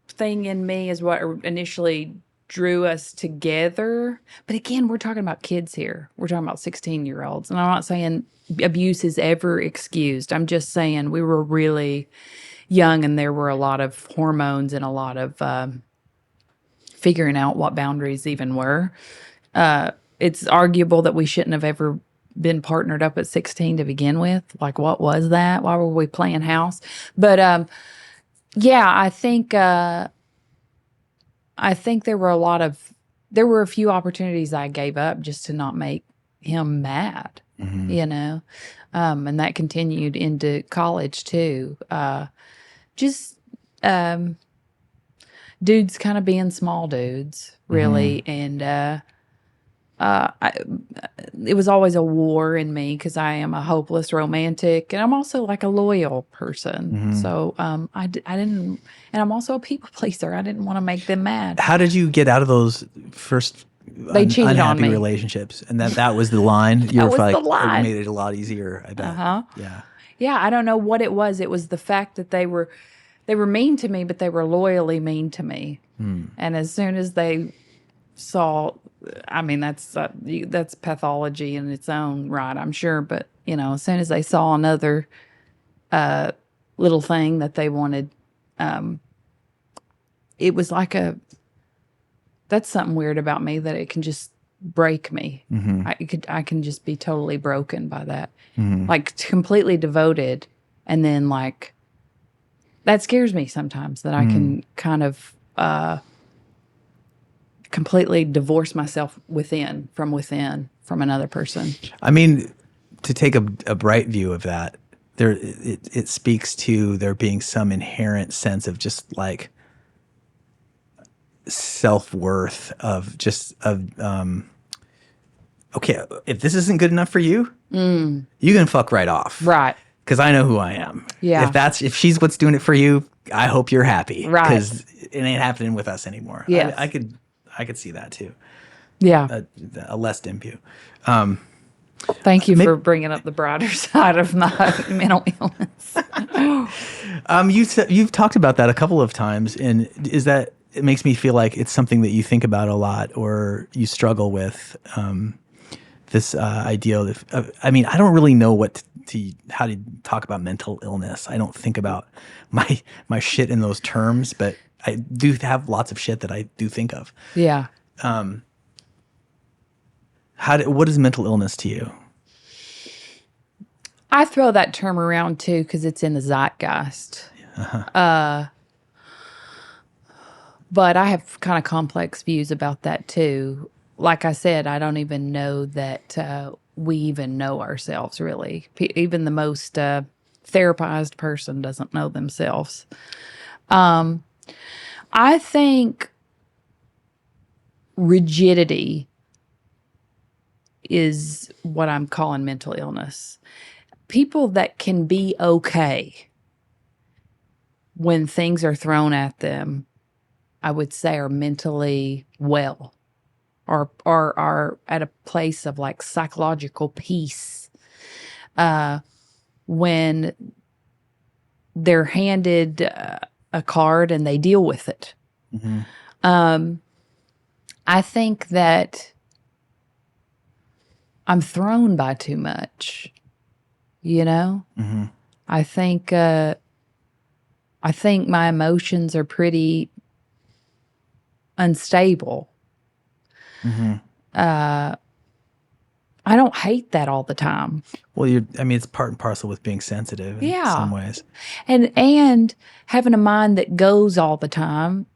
Speaker 1: thing in me is what initially drew us together. But again, we're talking about kids here. We're talking about 16-year-olds. And I'm not saying abuse is ever excused. I'm just saying we were really young, and there were a lot of hormones and a lot of figuring out what boundaries even were. It's arguable that we shouldn't have ever been partnered up at 16 to begin with. Like, what was that? Why were we playing house? But yeah, I think there were a few opportunities I gave up just to not make him mad, you know, and that continued into college too. Just dudes kind of being small dudes, really, and it was always a war in me because I am a hopeless romantic, and I'm also like a loyal person. So I didn't, and I'm also a people pleaser. I didn't want to make them mad.
Speaker 3: How did you get out of those first
Speaker 1: They cheated on
Speaker 3: unhappy
Speaker 1: me.
Speaker 3: relationships? And that was the line? You
Speaker 1: That
Speaker 3: were
Speaker 1: was
Speaker 3: like,
Speaker 1: the line.
Speaker 3: It made it a lot easier, I bet. Yeah.
Speaker 1: Yeah, I don't know what it was. It was the fact that they were mean to me, but they were loyally mean to me. And as soon as they saw, I mean, that's pathology in its own right, I'm sure. But, you know, as soon as they saw another little thing that they wanted. It was like that's something weird about me, that it can just break me. I can just be totally broken by that. Like completely devoted. And then like, that scares me sometimes, that I can kind of completely divorce myself from another person.
Speaker 3: I mean, to take a bright view of that, it speaks to there being some inherent sense of just like self-worth okay, if this isn't good enough for you, you can fuck right off.
Speaker 1: Right.
Speaker 3: Because I know who I am.
Speaker 1: Yeah.
Speaker 3: If she's what's doing it for you, I hope you're happy.
Speaker 1: Right.
Speaker 3: Because it ain't happening with us anymore.
Speaker 1: Yes.
Speaker 3: I could see that too.
Speaker 1: Yeah.
Speaker 3: A less dim view.
Speaker 1: Thank you for bringing up the brighter side of my mental illness.
Speaker 3: You've talked about that a couple of times, and it makes me feel like it's something that you think about a lot, or you struggle with. This idea of, I mean, I don't really know how to talk about mental illness. I don't think about my shit in those terms, but I do have lots of shit that I do think of.
Speaker 1: Yeah.
Speaker 3: What is mental illness to you?
Speaker 1: I throw that term around too because it's in the zeitgeist. But I have kind of complex views about that too. Like I said, I don't even know that we even know ourselves, really. Even the most therapized person doesn't know themselves. I think rigidity is what I'm calling mental illness. People that can be okay when things are thrown at them, I would say, are mentally well. Or are at a place of like psychological peace when they're handed a card and they deal with it. I think that I'm thrown by too much, you know? I think my emotions are pretty unstable. I don't hate that all the time.
Speaker 3: Well, it's part and parcel with being sensitive in some ways.
Speaker 1: And having a mind that goes all the time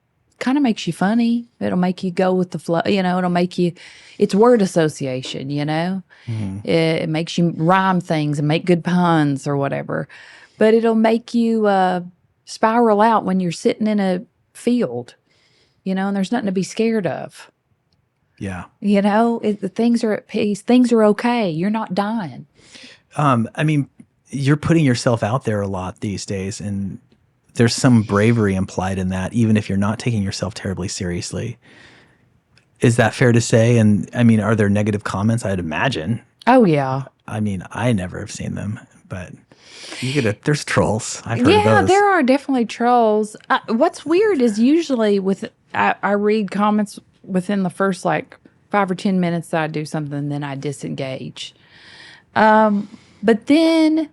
Speaker 1: kind of makes you funny. It'll make you go with the flow, it'll make you, it's word association, It makes you rhyme things and make good puns or whatever. But it'll make you spiral out when you're sitting in a field, and there's nothing to be scared of.
Speaker 3: Yeah.
Speaker 1: Things are at peace. Things are okay. You're not dying.
Speaker 3: You're putting yourself out there a lot these days, and there's some bravery implied in that, even if you're not taking yourself terribly seriously. Is that fair to say? And are there negative comments? I'd imagine.
Speaker 1: Oh, yeah.
Speaker 3: I never have seen them, but there's trolls. I've heard of
Speaker 1: Yeah,
Speaker 3: those.
Speaker 1: there are definitely trolls. What's weird is usually I read comments within the first 5 or 10 minutes that I do something, then I disengage. But then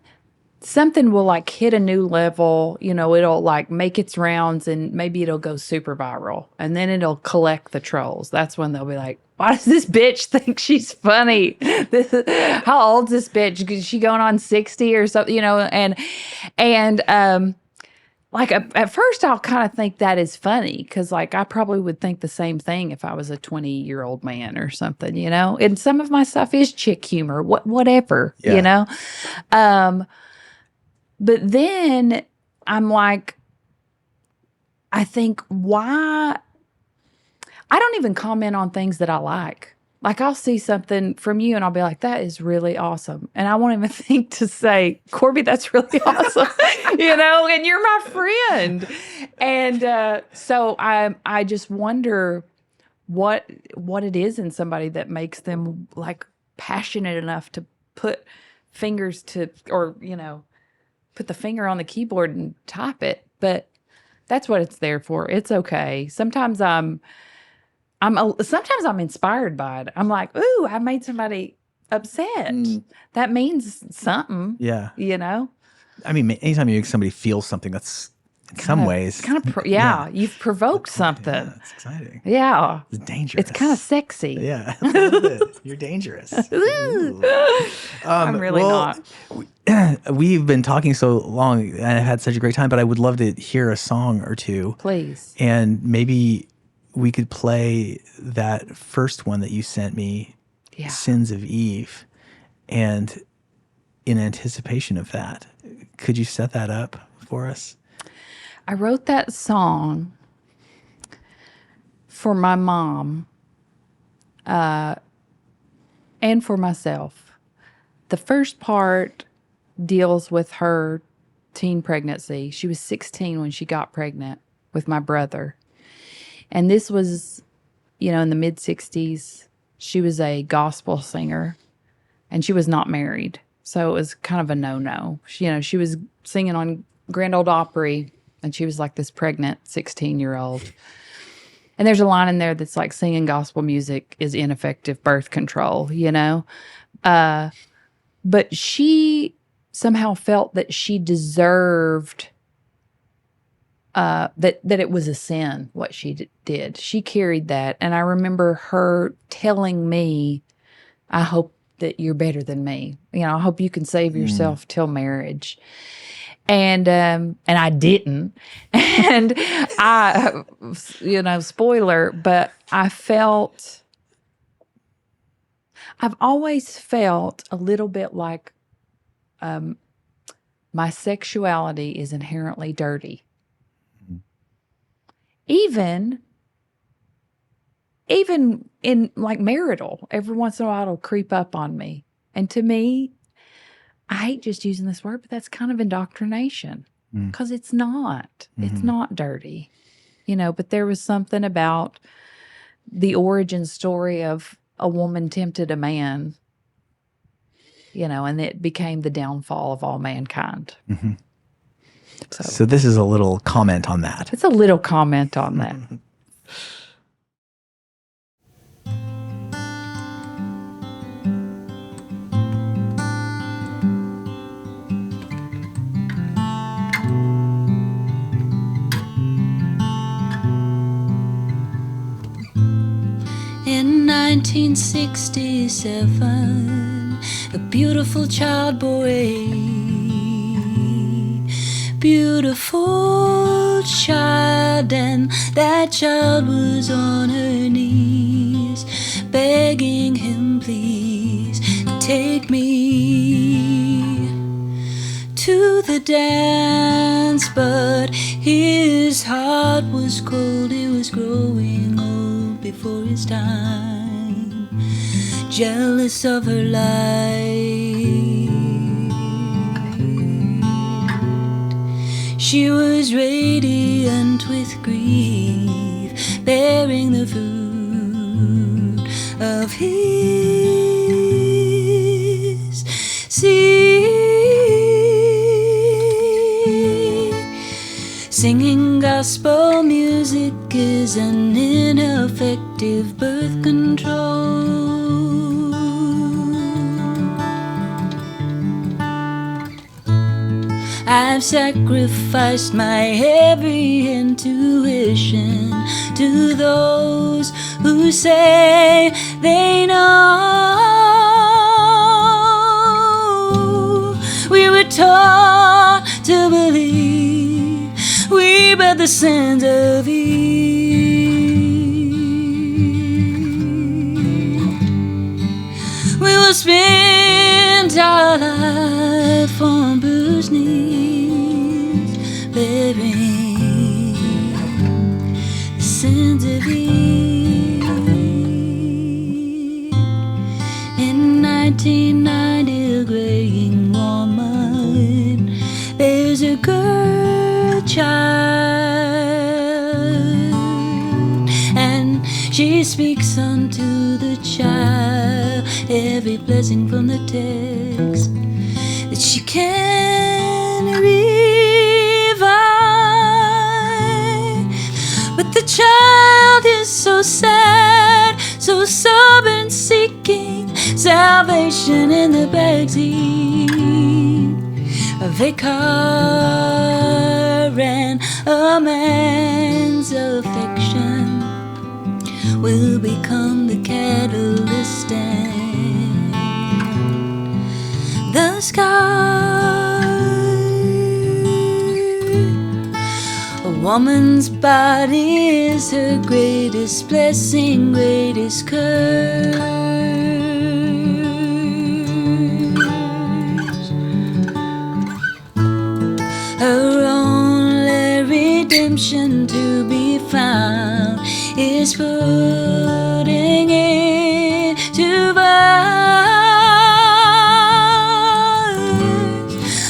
Speaker 1: something will hit a new level, it'll make its rounds and maybe it'll go super viral, and then it'll collect the trolls. That's when they'll be like, why does this bitch think she's funny? How old's this bitch? Is she going on 60 or something, at first I'll kind of think that is funny because I probably would think the same thing if I was a 20-year-old man or something, and some of my stuff is chick humor, whatever, but then I'm I think, why? I don't even comment on things that I like. I'll see something from you and I'll be like, that is really awesome. And I won't even think to say, Corby, that's really awesome, and you're my friend. And so I just wonder what it is in somebody that makes them passionate enough to put fingers to, or, put the finger on the keyboard and type it. But that's what it's there for. It's okay. Sometimes sometimes I'm inspired by it. I'm like, ooh, I made somebody upset. That means something.
Speaker 3: Yeah. I mean, anytime you make somebody feel something, that's in some ways.
Speaker 1: You've provoked something.
Speaker 3: Yeah, it's exciting.
Speaker 1: Yeah.
Speaker 3: It's dangerous.
Speaker 1: It's kind of sexy.
Speaker 3: Yeah, a little bit. You're dangerous.
Speaker 1: I'm really not.
Speaker 3: We've been talking so long, and I've had such a great time, but I would love to hear a song or two.
Speaker 1: Please.
Speaker 3: And maybe we could play that first one that you sent me, Sins of Eve. And in anticipation of that, could you set that up for us?
Speaker 1: I wrote that song for my mom and for myself. The first part deals with her teen pregnancy. She was 16 when she got pregnant with my brother. And this was, in the mid-60s. She was a gospel singer, and she was not married. So it was kind of a no-no. She was singing on Grand Ole Opry, and she was like this pregnant 16-year-old. And there's a line in there that's like, singing gospel music is ineffective birth control, But she somehow felt that she deserved that it was a sin, what she did. She carried that. And I remember her telling me, I hope that you're better than me. I hope you can save yourself till marriage. And I didn't. And I, spoiler, but I've always felt a little bit like my sexuality is inherently dirty. Even in like marital, every once in a while it'll creep up on me. And to me, I hate just using this word, but that's kind of indoctrination because it's not. Mm-hmm. It's not dirty, but there was something about the origin story of a woman tempted a man, and it became the downfall of all mankind. Mm-hmm. So
Speaker 3: this is a little comment on that.
Speaker 1: It's a little comment on that.
Speaker 4: In 1967, a beautiful child boy, beautiful child, and that child was on her knees, begging him, please, take me to the dance, but his heart was cold, he was growing old before his time, jealous of her light. She was radiant with grief, bearing the fruit of his seed. Singing gospel music is an ineffective birth control. I've sacrificed my every intuition to those who say they know. We were taught to believe we bear the sins of Eve. We will spend our life on bruised knees, bearing the sins of Eve. In 1990, a graying woman bears a girl child, and she speaks unto the child every blessing from the text that she can revive. But the child is so sad, so stubborn, seeking salvation in the backseat a vicar and a man's affection will become the catalyst and the sky. A woman's body is her greatest blessing, greatest curse. Her only redemption to be found is putting it to violence.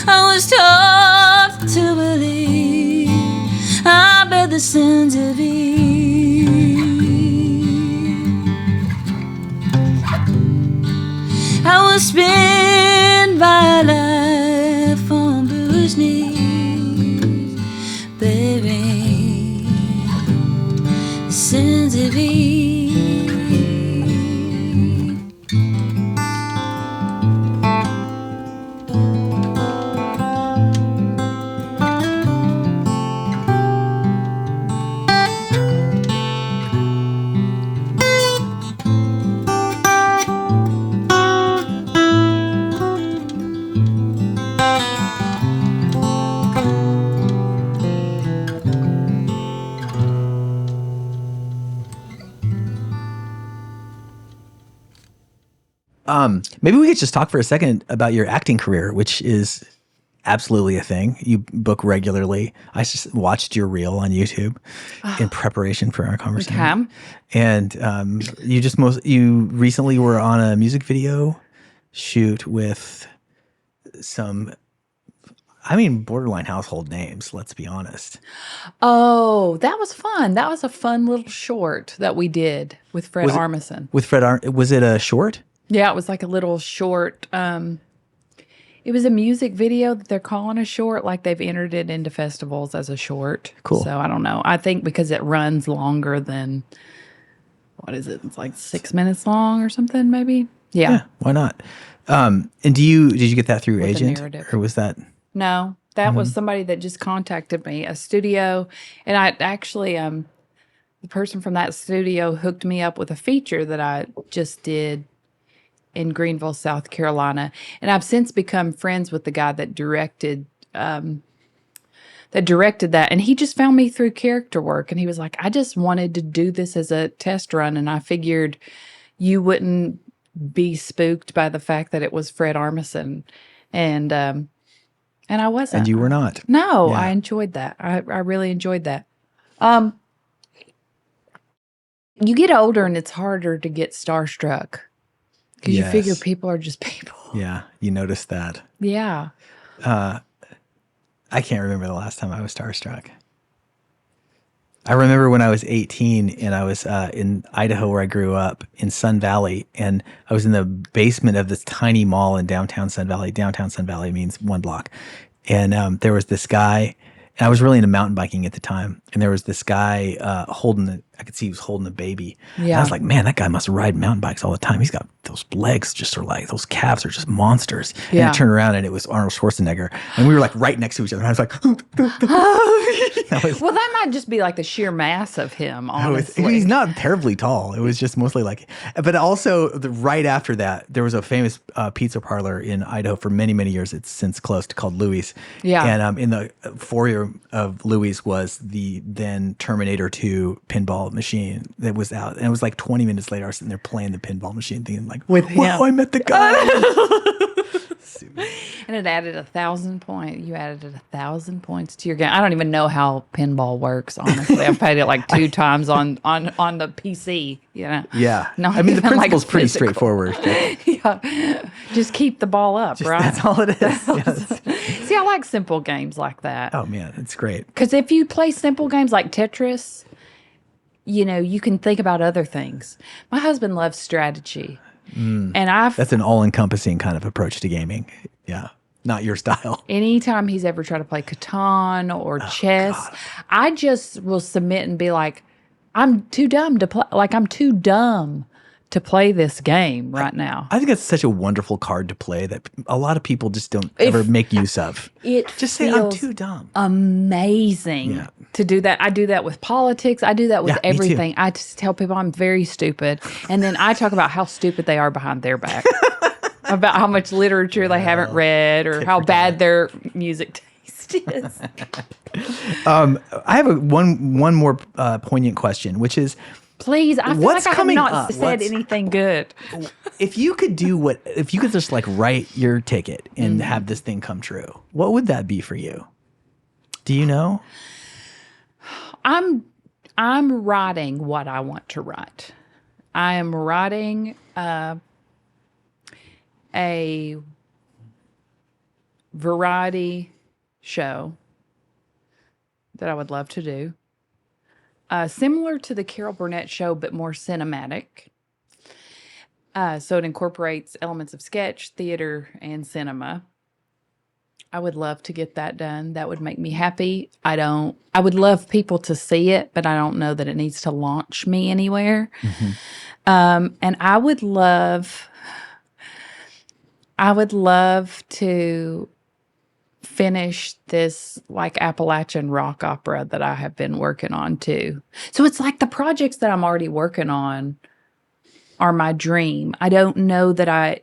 Speaker 4: I was taught to believe I bear the sins of Eve. I will spend my life on bruised knees, bearing the sins of Eve.
Speaker 3: Maybe we could just talk for a second about your acting career, which is absolutely a thing. You book regularly. I just watched your reel on YouTube in preparation for our conversation.
Speaker 1: Okay.
Speaker 3: And you recently were on a music video shoot with some, borderline household names, let's be honest.
Speaker 1: Oh, that was fun. That was a fun little short that we did with Fred Armisen.
Speaker 3: With Fred was it a short?
Speaker 1: Yeah, it was like a little short. It was a music video that they're calling a short, like they've entered it into festivals as a short.
Speaker 3: Cool.
Speaker 1: So I don't know. I think because it runs longer than, what is it? It's like 6 minutes long or something, maybe. Yeah.
Speaker 3: Why not? And did you get that through
Speaker 1: With a
Speaker 3: agent,
Speaker 1: narrative.
Speaker 3: or was that?
Speaker 1: No, that was somebody that just contacted me, a studio, and I actually, the person from that studio hooked me up with a feature that I just did in Greenville, South Carolina, and I've since become friends with the guy that directed that, and he just found me through character work, and he was like, I just wanted to do this as a test run, and I figured you wouldn't be spooked by the fact that it was Fred Armisen, and I wasn't.
Speaker 3: And you were not.
Speaker 1: No,
Speaker 3: Yeah.
Speaker 1: I enjoyed that. I really enjoyed that. You get older and it's harder to get starstruck because you figure
Speaker 3: Yes.
Speaker 1: people are just people.
Speaker 3: Yeah, you noticed that.
Speaker 1: Yeah.
Speaker 3: I can't remember the last time I was starstruck. I remember when I was 18 and I was in Idaho where I grew up in Sun Valley, and I was in the basement of this tiny mall in downtown Sun Valley. Downtown Sun Valley means 1 block. And there was this guy, and I was really into mountain biking at the time, and there was this guy I could see he was holding a baby. And I was like, man, that guy must ride mountain bikes all the time. He's got those legs those calves are just monsters. And
Speaker 1: Yeah.
Speaker 3: I turned around and it was Arnold Schwarzenegger. And we were like right next to each other. And I was like,
Speaker 1: Well, that might just be like the sheer mass of him, honestly.
Speaker 3: he's not terribly tall. It was just mostly like, but also right after that, there was a famous pizza parlor in Idaho for many, many years. It's since closed, called Louie's.
Speaker 1: Yeah.
Speaker 3: And in the foyer of Louie's was the then Terminator 2 pinball machine that was out. And it was like 20 minutes later, I was sitting there playing the pinball machine thinking like,
Speaker 1: With him.
Speaker 3: wow, I met the guy.
Speaker 1: And it added 1,000 points. You added 1,000 points to your game. I don't even know how pinball works, honestly. I've played it like 2 times on the PC, you know.
Speaker 3: Yeah.
Speaker 1: Not
Speaker 3: I mean, the
Speaker 1: even, like,
Speaker 3: principle's pretty
Speaker 1: physical.
Speaker 3: straightforward.
Speaker 1: Yeah. Just keep the ball up, right?
Speaker 3: That's all it is. Yes.
Speaker 1: See, I like simple games like that.
Speaker 3: Oh, man, it's great.
Speaker 1: Because if you play simple games like Tetris, you know, you can think about other things. My husband loves strategy. And
Speaker 3: That's an all-encompassing kind of approach to gaming. Yeah. Not your style.
Speaker 1: anytime he's ever tried to play Catan or chess, I just will submit and be like, I'm too dumb to play. Like, I'm too dumb to play this game right now.
Speaker 3: I think that's such a wonderful card to play that a lot of people just don't ever make use of.
Speaker 1: It
Speaker 3: just say, I'm too dumb.
Speaker 1: Amazing to do that. I do that with politics. I do that with everything. I just tell people I'm very stupid. And then I talk about how stupid they are behind their back. About how much literature they haven't read or how bad their music taste is.
Speaker 3: I have one more poignant question, which is,
Speaker 1: please, I feel
Speaker 3: what's
Speaker 1: like I have
Speaker 3: coming
Speaker 1: not
Speaker 3: up?
Speaker 1: said anything good.
Speaker 3: If you could just like write your ticket and have this thing come true, what would that be for you? Do you know?
Speaker 1: I'm writing what I want to write. I am writing a variety show that I would love to do. Similar to the Carol Burnett show, but more cinematic. So it incorporates elements of sketch, theater, and cinema. I would love to get that done. That would make me happy. I would love people to see it, but I don't know that it needs to launch me anywhere. And I would love to finish this like Appalachian rock opera that I have been working on too. So it's like the projects that I'm already working on are my dream. I don't know that I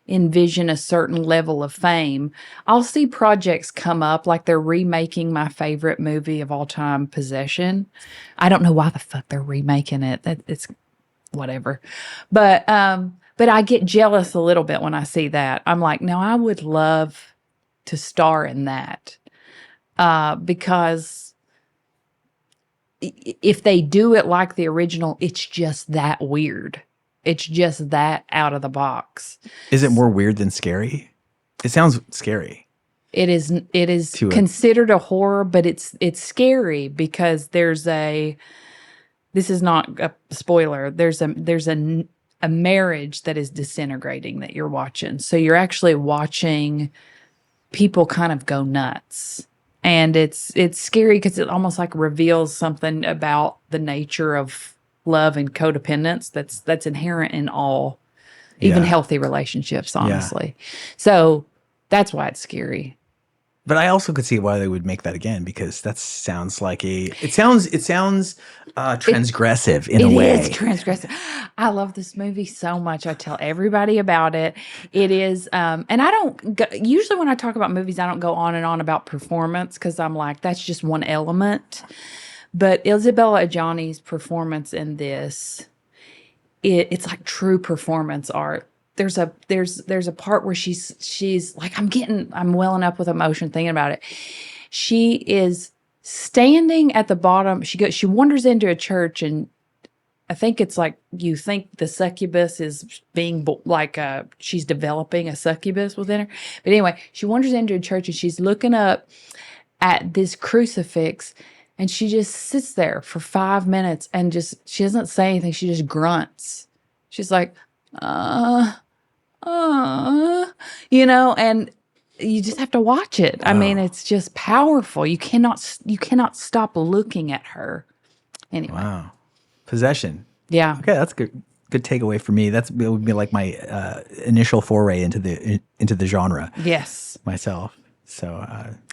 Speaker 1: envision a certain level of fame. I'll see projects come up like they're remaking my favorite movie of all time, Possession. I don't know why the fuck they're remaking it. It's whatever. But I get jealous a little bit when I see that. I'm like, no, I would love to star in that. Because if they do it like the original, it's just that weird. It's just that out of the box.
Speaker 3: Is it more weird than scary? It sounds scary.
Speaker 1: It is considered a horror, but it's scary because this is not a spoiler. There's a marriage that is disintegrating that you're watching. So you're actually watching people kind of go nuts. And it's scary because it almost like reveals something about the nature of love and codependence that's inherent in all, even healthy relationships, honestly. So that's why it's scary.
Speaker 3: But I also could see why they would make that again, because that sounds like it sounds transgressive in a way. It is
Speaker 1: transgressive. I love this movie so much. I tell everybody about it. It is, and I don't usually when I talk about movies, I don't go on and on about performance because I'm like, that's just one element. But Isabella Adjani's performance in this, it's like true performance art. There's a part where she's like, I'm welling up with emotion thinking about it. She is standing at the bottom. She wanders into a church, and I think it's like you think the succubus is being like she's developing a succubus within her. But anyway, she wanders into a church and she's looking up at this crucifix, and she just sits there for 5 minutes and she doesn't say anything. She just grunts. She's like, and you just have to watch it. I mean, it's just powerful. You cannot stop looking at her. Anyway.
Speaker 3: Wow. Possession.
Speaker 1: Yeah.
Speaker 3: Okay, that's good takeaway for me. It would be like my initial foray into the genre.
Speaker 1: Yes.
Speaker 3: Myself. So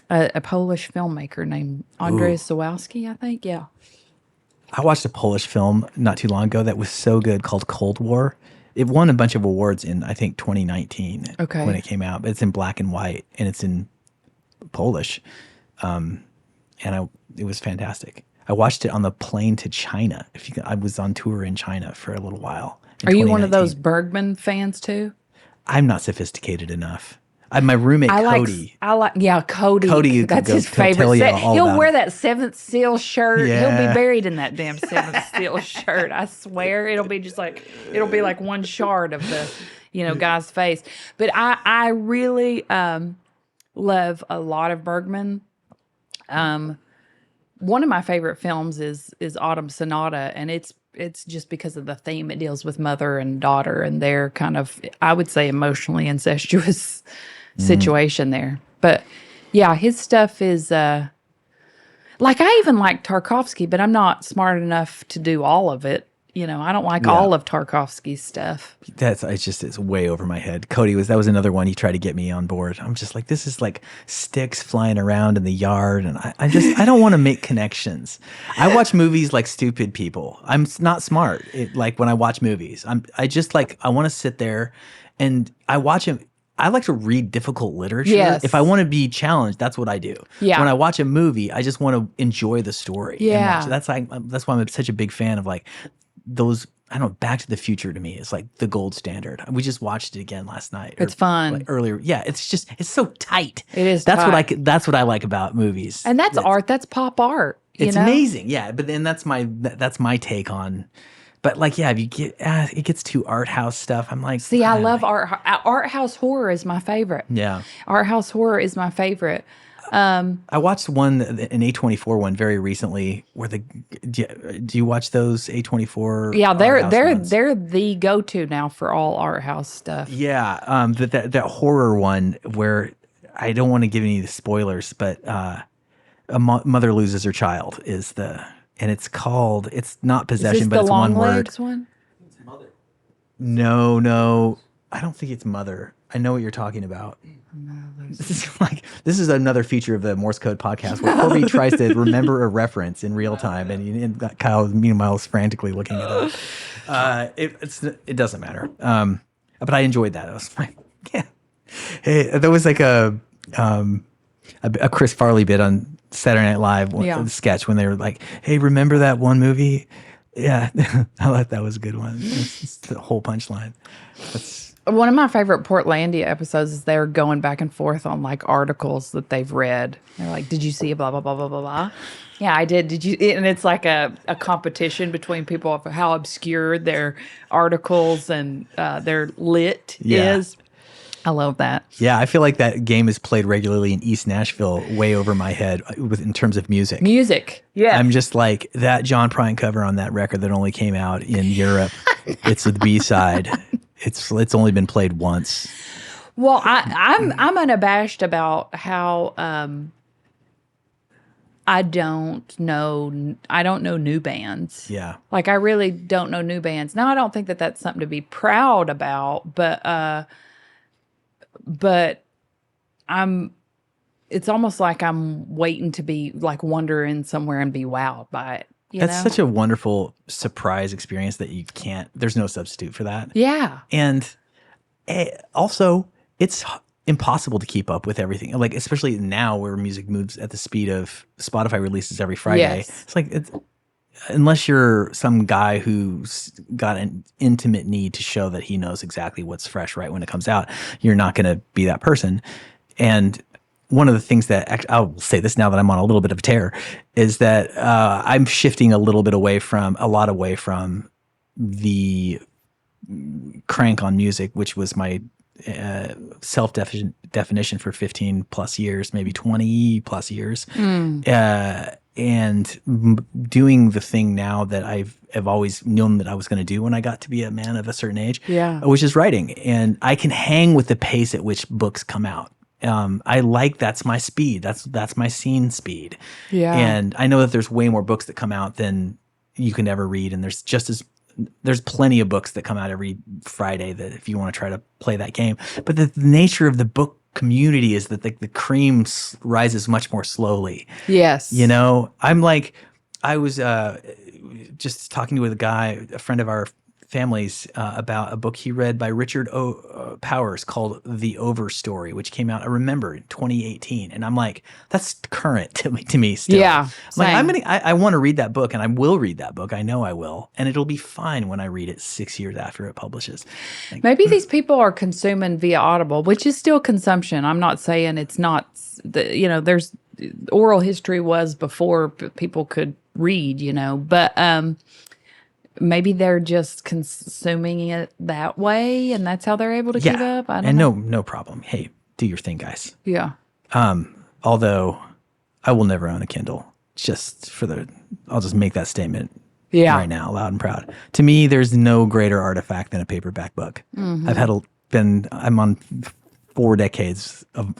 Speaker 1: a Polish filmmaker named Andrzej Sawalski, I think. Yeah.
Speaker 3: I watched a Polish film not too long ago that was so good called Cold War. It won a bunch of awards in, I think, 2019 when it came out. But it's in black and white, and it's in Polish. It was fantastic. I watched it on the plane to China. I was on tour in China for a little while.
Speaker 1: Are you one of those Bergman fans too?
Speaker 3: I'm not sophisticated enough. My roommate Cody.
Speaker 1: Cody.
Speaker 3: Cody,
Speaker 1: that's his favorite. He'll wear that Seventh Seal shirt. Yeah. He'll be buried in that damn Seventh Seal shirt. I swear, it'll be like one shard of the, guy's face. But I really love a lot of Bergman. One of my favorite films is Autumn Sonata, and it's just because of the theme. It deals with mother and daughter, and they're kind of, I would say, emotionally incestuous situation there. But yeah, his stuff is like, I even like Tarkovsky, but I'm not smart enough to do all of it. I don't like all of Tarkovsky's stuff.
Speaker 3: It's way over my head. That was another one he tried to get me on board. I'm just like, this is like sticks flying around in the yard, and I don't want to make connections. I watch movies like stupid people. I'm not smart. Like when I watch movies, I want to sit there and I watch them. I like to read difficult literature.
Speaker 1: Yes.
Speaker 3: If I want to be challenged, that's what I do.
Speaker 1: Yeah.
Speaker 3: When I watch a movie, I just want to enjoy the story.
Speaker 1: Yeah.
Speaker 3: That's why I'm such a big fan of like those. I don't know. Back to the Future to me is like the gold standard. We just watched it again last night.
Speaker 1: It's fun.
Speaker 3: Like earlier. Yeah. It's so tight.
Speaker 1: It is.
Speaker 3: That's
Speaker 1: tight.
Speaker 3: that's what I like about movies.
Speaker 1: And that's art. That's pop art.
Speaker 3: It's amazing. Yeah. But then that's my take on. But like, yeah, if you get it gets too art house stuff. I'm like,
Speaker 1: see, I love art house horror is my favorite.
Speaker 3: Yeah,
Speaker 1: art house horror is my favorite.
Speaker 3: I watched an A24 one very recently. Where do you watch those A24?
Speaker 1: Yeah, they're the go-to now for all art house stuff.
Speaker 3: Yeah, that horror one where I don't want to give any spoilers, but a mother loses her child and it's not possession, but it's one word.
Speaker 1: One?
Speaker 3: It's mother. No, I don't think it's mother. I know what you're talking about. This is another feature of the Morse Code podcast where Corby tries to remember a reference in real time, and Kyle meanwhile is frantically looking it up. It doesn't matter. But I enjoyed that. I was like, yeah. Hey, there was like a Chris Farley bit on Saturday Night Live sketch when they were like, "Hey, remember that one movie?" Yeah, I thought that was a good one. It's the whole punchline.
Speaker 1: One of my favorite Portlandia episodes is they're going back and forth on like articles that they've read. They're like, "Did you see a blah blah blah blah blah blah?" Yeah, I did. Did you? And it's like a competition between people of how obscure their articles and their lit is. I love that.
Speaker 3: Yeah, I feel like that game is played regularly in East Nashville, way over my head in terms of music.
Speaker 1: Yeah.
Speaker 3: I'm just like that John Prine cover on that record that only came out in Europe. It's the B-side. It's only been played once.
Speaker 1: Well, I'm unabashed about how I don't know new bands.
Speaker 3: Yeah.
Speaker 1: Like I really don't know new bands. Now I don't think that that's something to be proud about, but it's almost like I'm waiting to be like wandering somewhere and be wowed by it.
Speaker 3: That's such a wonderful surprise experience that there's no substitute for that.
Speaker 1: Yeah.
Speaker 3: And also it's impossible to keep up with everything. Like, especially now where music moves at the speed of Spotify releases every Friday.
Speaker 1: Yes.
Speaker 3: It's like, unless you're some guy who's got an intimate need to show that he knows exactly what's fresh right when it comes out, you're not going to be that person. And one of the things that I'll say this now that I'm on a little bit of a tear is that I'm shifting a lot away from the crank on music, which was my self-definition for 15 plus years, maybe 20 plus years. And doing the thing now that I've always known that I was going to do when I got to be a man of a certain age, which is writing. And I can hang with the pace at which books come out. That's my speed. That's my scene speed.
Speaker 1: Yeah.
Speaker 3: And I know that there's way more books that come out than you can ever read. And there's plenty of books that come out every Friday that if you want to try to play that game. But the nature of the book community is that the cream rises much more slowly.
Speaker 1: Yes.
Speaker 3: I'm like, I was just talking with a friend of our family's, about a book he read by Richard Powers called The Overstory, which came out, I remember, in 2018. And I'm like, that's current to me still.
Speaker 1: Yeah.
Speaker 3: I want to read that book, and I will read that book. I know I will. And it'll be fine when I read it 6 years after it publishes.
Speaker 1: Maybe these people are consuming via Audible, which is still consumption. I'm not saying it's not, there's oral history was before people could read, but maybe they're just consuming it that way, and that's how they're able to keep up. I don't know.
Speaker 3: No problem. Hey, do your thing, guys.
Speaker 1: Yeah.
Speaker 3: Although I will never own a Kindle. I'll just make that statement right now, loud and proud. To me, there's no greater artifact than a paperback book. Mm-hmm. I'm on 4 decades of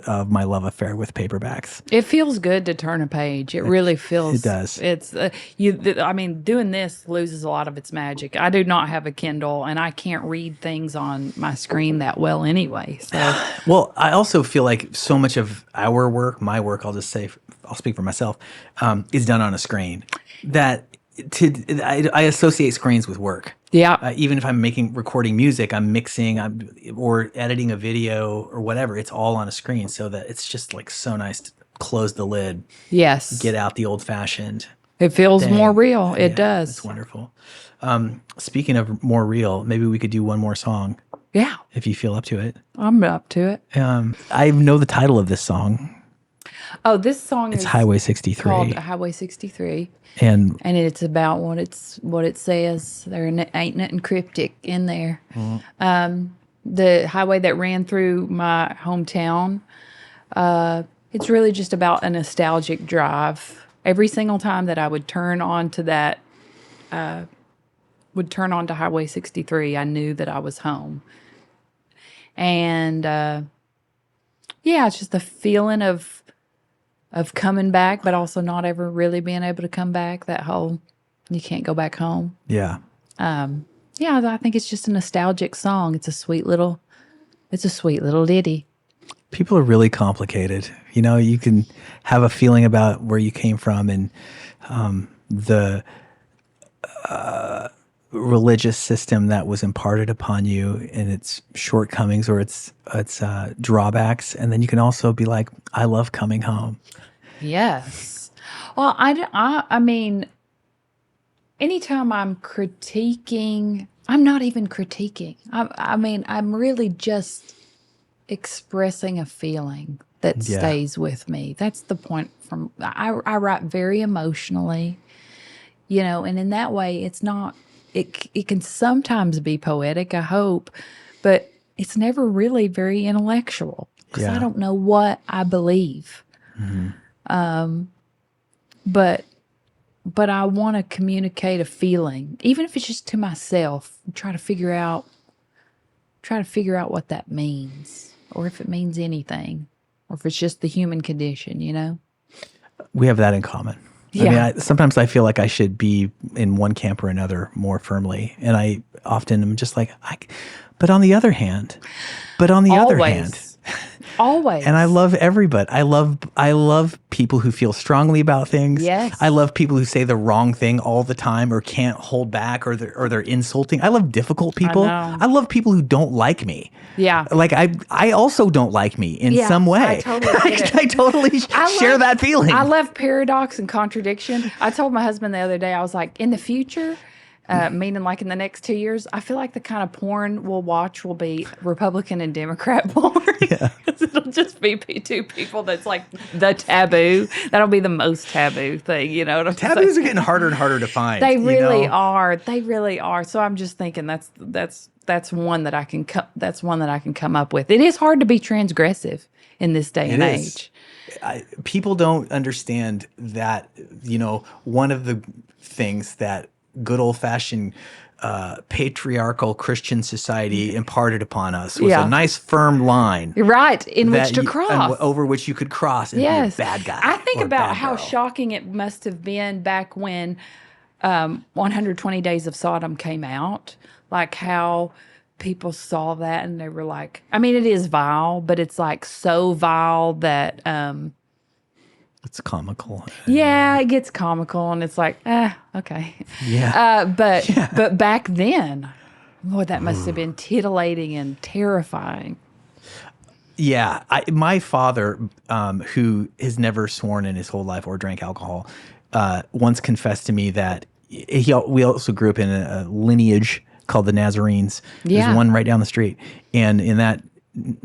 Speaker 3: of my love affair with paperbacks.
Speaker 1: It feels good to turn a page. It really feels.
Speaker 3: It does.
Speaker 1: It's I mean, doing this loses a lot of its magic. I do not have a Kindle, and I can't read things on my screen that well anyway. So,
Speaker 3: Well, I also feel like so much of our work, my work, I'll speak for myself, is done on a screen. That I associate screens with work.
Speaker 1: yeah,
Speaker 3: Even if I'm recording music, I'm mixing, or editing a video or whatever, it's all on a screen, so that it's just like so nice to close the lid,
Speaker 1: yes,
Speaker 3: get out the old fashioned.
Speaker 1: it feels
Speaker 3: Dang.
Speaker 1: more real. It
Speaker 3: Yeah,
Speaker 1: does.
Speaker 3: It's wonderful. Speaking of more real, maybe we could do one more song
Speaker 1: Yeah,
Speaker 3: if you feel up to it.
Speaker 1: I'm up to it.
Speaker 3: I know the title of this song.
Speaker 1: Oh, this song
Speaker 3: It's
Speaker 1: is
Speaker 3: Highway 63.
Speaker 1: called Highway 63.
Speaker 3: And
Speaker 1: It's about what it says. There ain't nothing cryptic in there. The highway that ran through my hometown. It's really just about a nostalgic drive. Every single time that I would turn on to Highway 63, I knew that I was home. And it's just the feeling of coming back, but also not ever really being able to come back. That whole, you can't go back home.
Speaker 3: yeah.
Speaker 1: I think it's just a nostalgic song. It's a sweet little ditty.
Speaker 3: People are really complicated. You know, you can have a feeling about where you came from and the religious system that was imparted upon you and its shortcomings or its drawbacks. And then you can also be like, I love coming home.
Speaker 1: Yes. Well, I mean, anytime I'm critiquing, I'm not even critiquing. I'm really just expressing a feeling that stays with me. That's the point. I write very emotionally, and in that way, it's not. It can sometimes be poetic, I hope, but it's never really very intellectual because I don't know what I believe. Mm-hmm. But I want to communicate a feeling, even if it's just to myself. Try to figure out what that means, or if it means anything, or if it's just the human condition.
Speaker 3: We have that in common.
Speaker 1: Yeah.
Speaker 3: I mean, sometimes I feel like I should be in one camp or another more firmly, and I often am just like, but on the other hand,
Speaker 1: Always.
Speaker 3: And I love everybody. I love people who feel strongly about things.
Speaker 1: Yes.
Speaker 3: I love people who say the wrong thing all the time or can't hold back or they're insulting. I love difficult people. I love people who don't like me.
Speaker 1: Yeah.
Speaker 3: Like I also don't like me in some way.
Speaker 1: I totally get it.
Speaker 3: I totally share that feeling.
Speaker 1: I love paradox and contradiction. I told my husband the other day, I was like, in the future, meaning like in the next 2 years, I feel like the kind of porn we'll watch will be Republican and Democrat porn. Yeah. It'll just be two people that's like the taboo. That'll be the most taboo thing, you know what I'm saying?
Speaker 3: Taboos are getting harder and harder to find.
Speaker 1: They really are. They really are. So I'm just thinking that's one that I can come up with. It is hard to be transgressive in this day and age.
Speaker 3: People don't understand that, one of the things that good old-fashioned patriarchal Christian society imparted upon us was a nice firm line.
Speaker 1: Right, in which to cross.
Speaker 3: Over which you could cross and be a bad guy.
Speaker 1: I think
Speaker 3: or
Speaker 1: about
Speaker 3: bad
Speaker 1: how
Speaker 3: girl.
Speaker 1: shocking it must have been back when 120 Days of Sodom came out. Like how people saw that and they were like, I mean, it is vile, but it's like so vile that...
Speaker 3: it's comical.
Speaker 1: Yeah, it gets comical, and it's like, okay.
Speaker 3: Yeah.
Speaker 1: But back then, boy, that must have been titillating and terrifying.
Speaker 3: Yeah. My father, who has never sworn in his whole life or drank alcohol, once confessed to me that we also grew up in a lineage called the Nazarenes.
Speaker 1: Yeah.
Speaker 3: There's one right down the street. And in that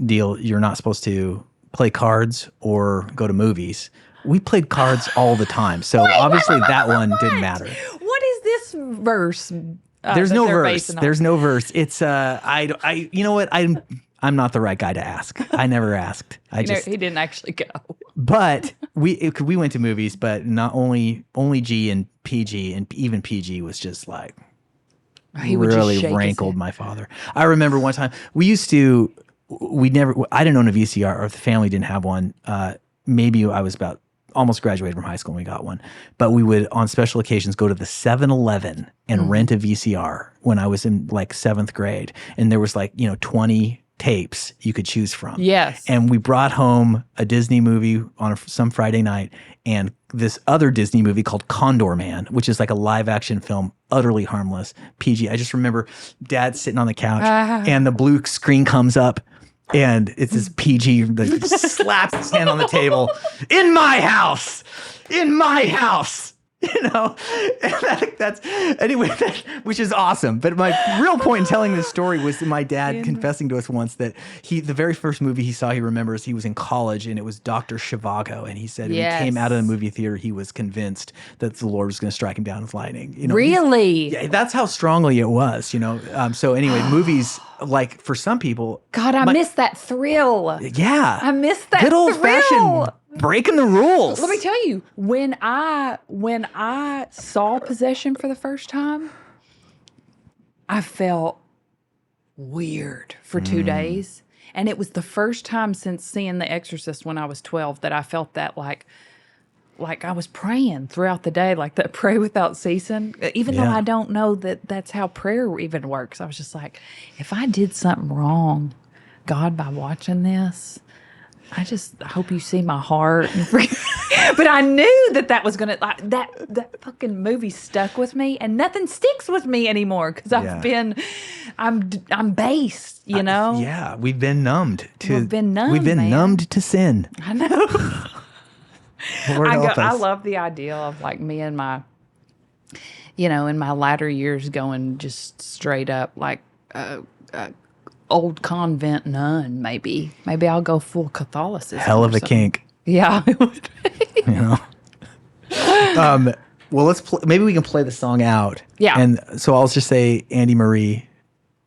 Speaker 3: deal, you're not supposed to play cards or go to movies. We played cards all the time, so obviously that one didn't matter.
Speaker 1: What is this verse?
Speaker 3: There's no verse.
Speaker 1: Basing on?
Speaker 3: There's no verse. It's you know what? I'm not the right guy to ask. I never asked.
Speaker 1: He didn't actually go.
Speaker 3: But we went to movies, but not only G and PG, and even PG was just like
Speaker 1: He would
Speaker 3: really
Speaker 1: just shake his
Speaker 3: rankled
Speaker 1: head.
Speaker 3: my father. I remember one time we used to I didn't own a VCR, or the family didn't have one. Maybe I was about almost graduated from high school when we got one. But we would, on special occasions, go to the 7-Eleven and rent a VCR when I was in like 7th grade. And there was 20 tapes you could choose from.
Speaker 1: Yes.
Speaker 3: And we brought home a Disney movie on some Friday night and this other Disney movie called Condor Man, which is like a live action film, utterly harmless, PG. I just remember Dad sitting on the couch and the blue screen comes up and it's this PG that slaps his hand on the table. In my house, and that's anyway, which is awesome. But my real point in telling this story was my dad confessing to us once that the very first movie he saw, he remembers he was in college and it was Dr. Zhivago. And he said when he came out of the movie theater, he was convinced that the Lord was going to strike him down with lightning.
Speaker 1: Really?
Speaker 3: Yeah, that's how strongly it was, So anyway, movies, like for some people.
Speaker 1: God, I miss that thrill.
Speaker 3: Yeah.
Speaker 1: I miss that
Speaker 3: good old
Speaker 1: thrill.
Speaker 3: fashioned breaking the rules.
Speaker 1: Let me tell you, when I saw Possession for the first time, I felt weird for 2 days. And it was the first time since seeing The Exorcist when I was 12 that I felt that like I was praying throughout the day, like that pray without ceasing. Even though I don't know that that's how prayer even works. I was just like, if I did something wrong, God, by watching this, I hope you see my heart. But I knew that was going to, that fucking movie stuck with me, and nothing sticks with me anymore because I'm based,
Speaker 3: Yeah, we've been numbed to.
Speaker 1: We've been numbed,
Speaker 3: We've been
Speaker 1: man.
Speaker 3: numbed to sin.
Speaker 1: I know.
Speaker 3: Lord help
Speaker 1: I
Speaker 3: us.
Speaker 1: love the idea of like me and my, in my latter years going just straight up like old convent nun. Maybe I'll go full Catholicism.
Speaker 3: Hell of
Speaker 1: or
Speaker 3: a
Speaker 1: something.
Speaker 3: kink.
Speaker 1: Yeah, it would be.
Speaker 3: Well, maybe we can play the song out.
Speaker 1: Yeah.
Speaker 3: And so I'll just say, Andi Marie,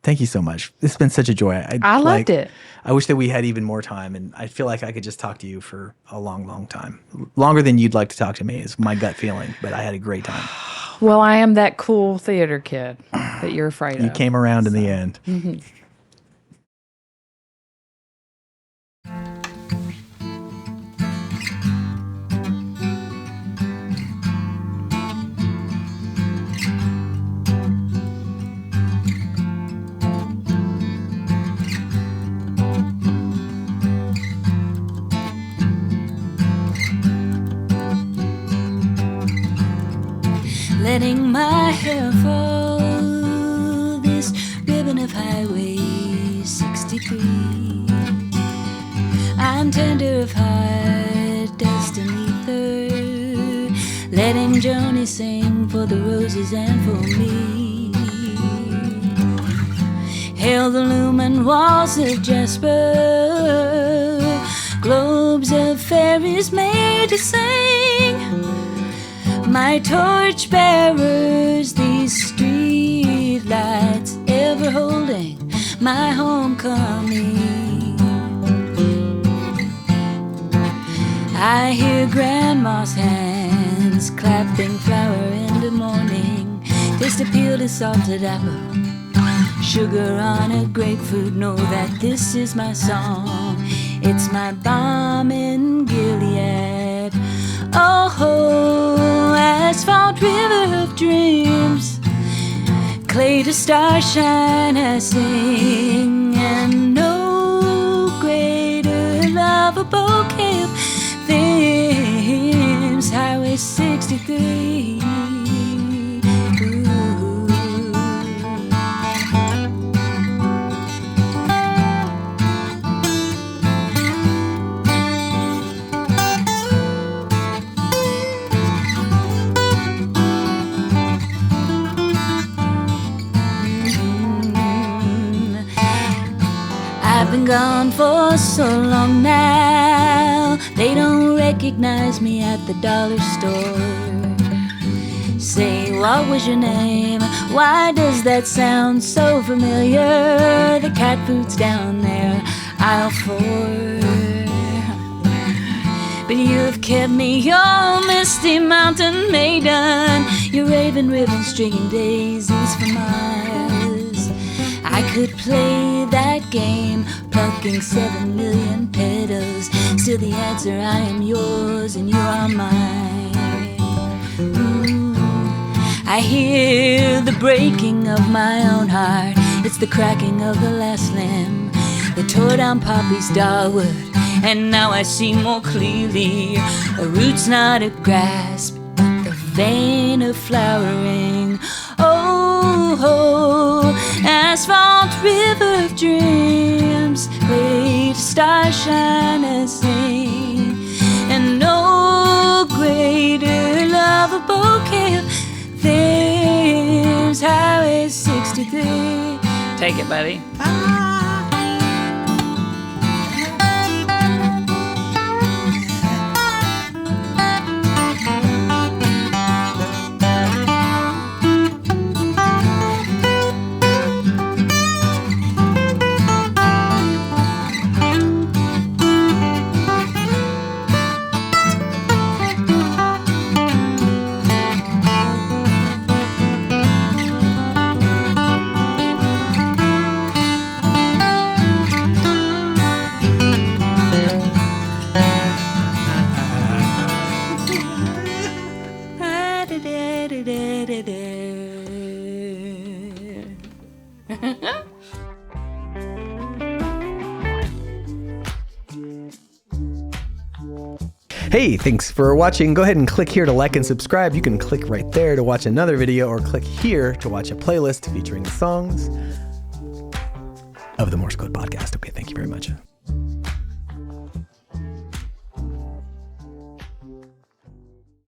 Speaker 3: thank you so much. It's been such a joy.
Speaker 1: I loved it.
Speaker 3: I wish that we had even more time, and I feel like I could just talk to you for a long, long time. Longer than you'd like to talk to me is my gut feeling, but I had a great time.
Speaker 1: Well, I am that cool theater kid that you're afraid of.
Speaker 3: You came around in the end.
Speaker 1: Mm-hmm.
Speaker 4: Letting my hair fall, this ribbon of Highway 63. I'm tender of heart, dust and ether, letting Joni sing for the roses and for me. Hail the lumen walls of jasper, globes of fairies made to sing. My torch bearers, these street lights, ever holding my homecoming. I hear grandma's hands clapping flower in the morning. Taste a peeled and salted apple, sugar on a grapefruit. Know that this is my song. It's my balm in Gilead. Oh, asphalt river of dreams, clay to starshine I sing, and no greater love a bouquet of themes. Highway 63. I've been gone for so long now, they don't recognize me at the dollar store. Say, what was your name? Why does that sound so familiar? The cat food's down there, aisle 4. But you've kept me your misty mountain maiden, your raven ribbon stringing daisies for miles. I could play that game, plucking 7 million petals. Still the answer, I am yours and you are mine. I hear the breaking of my own heart. It's the cracking of the last limb that tore down Poppy's dogwood. And now I see more clearly, a root's not a grasp, but the vein of flowering. Oh, asphalt river of dreams, wait, stars shine and sing. And no greater love, a bouquet of things. Highway 63.
Speaker 1: Take it, buddy.
Speaker 3: Hey, thanks for watching. Go ahead and click here to like and subscribe. You can click right there to watch another video, or click here to watch a playlist featuring the songs of the Morse Code Podcast. Okay, thank you very much.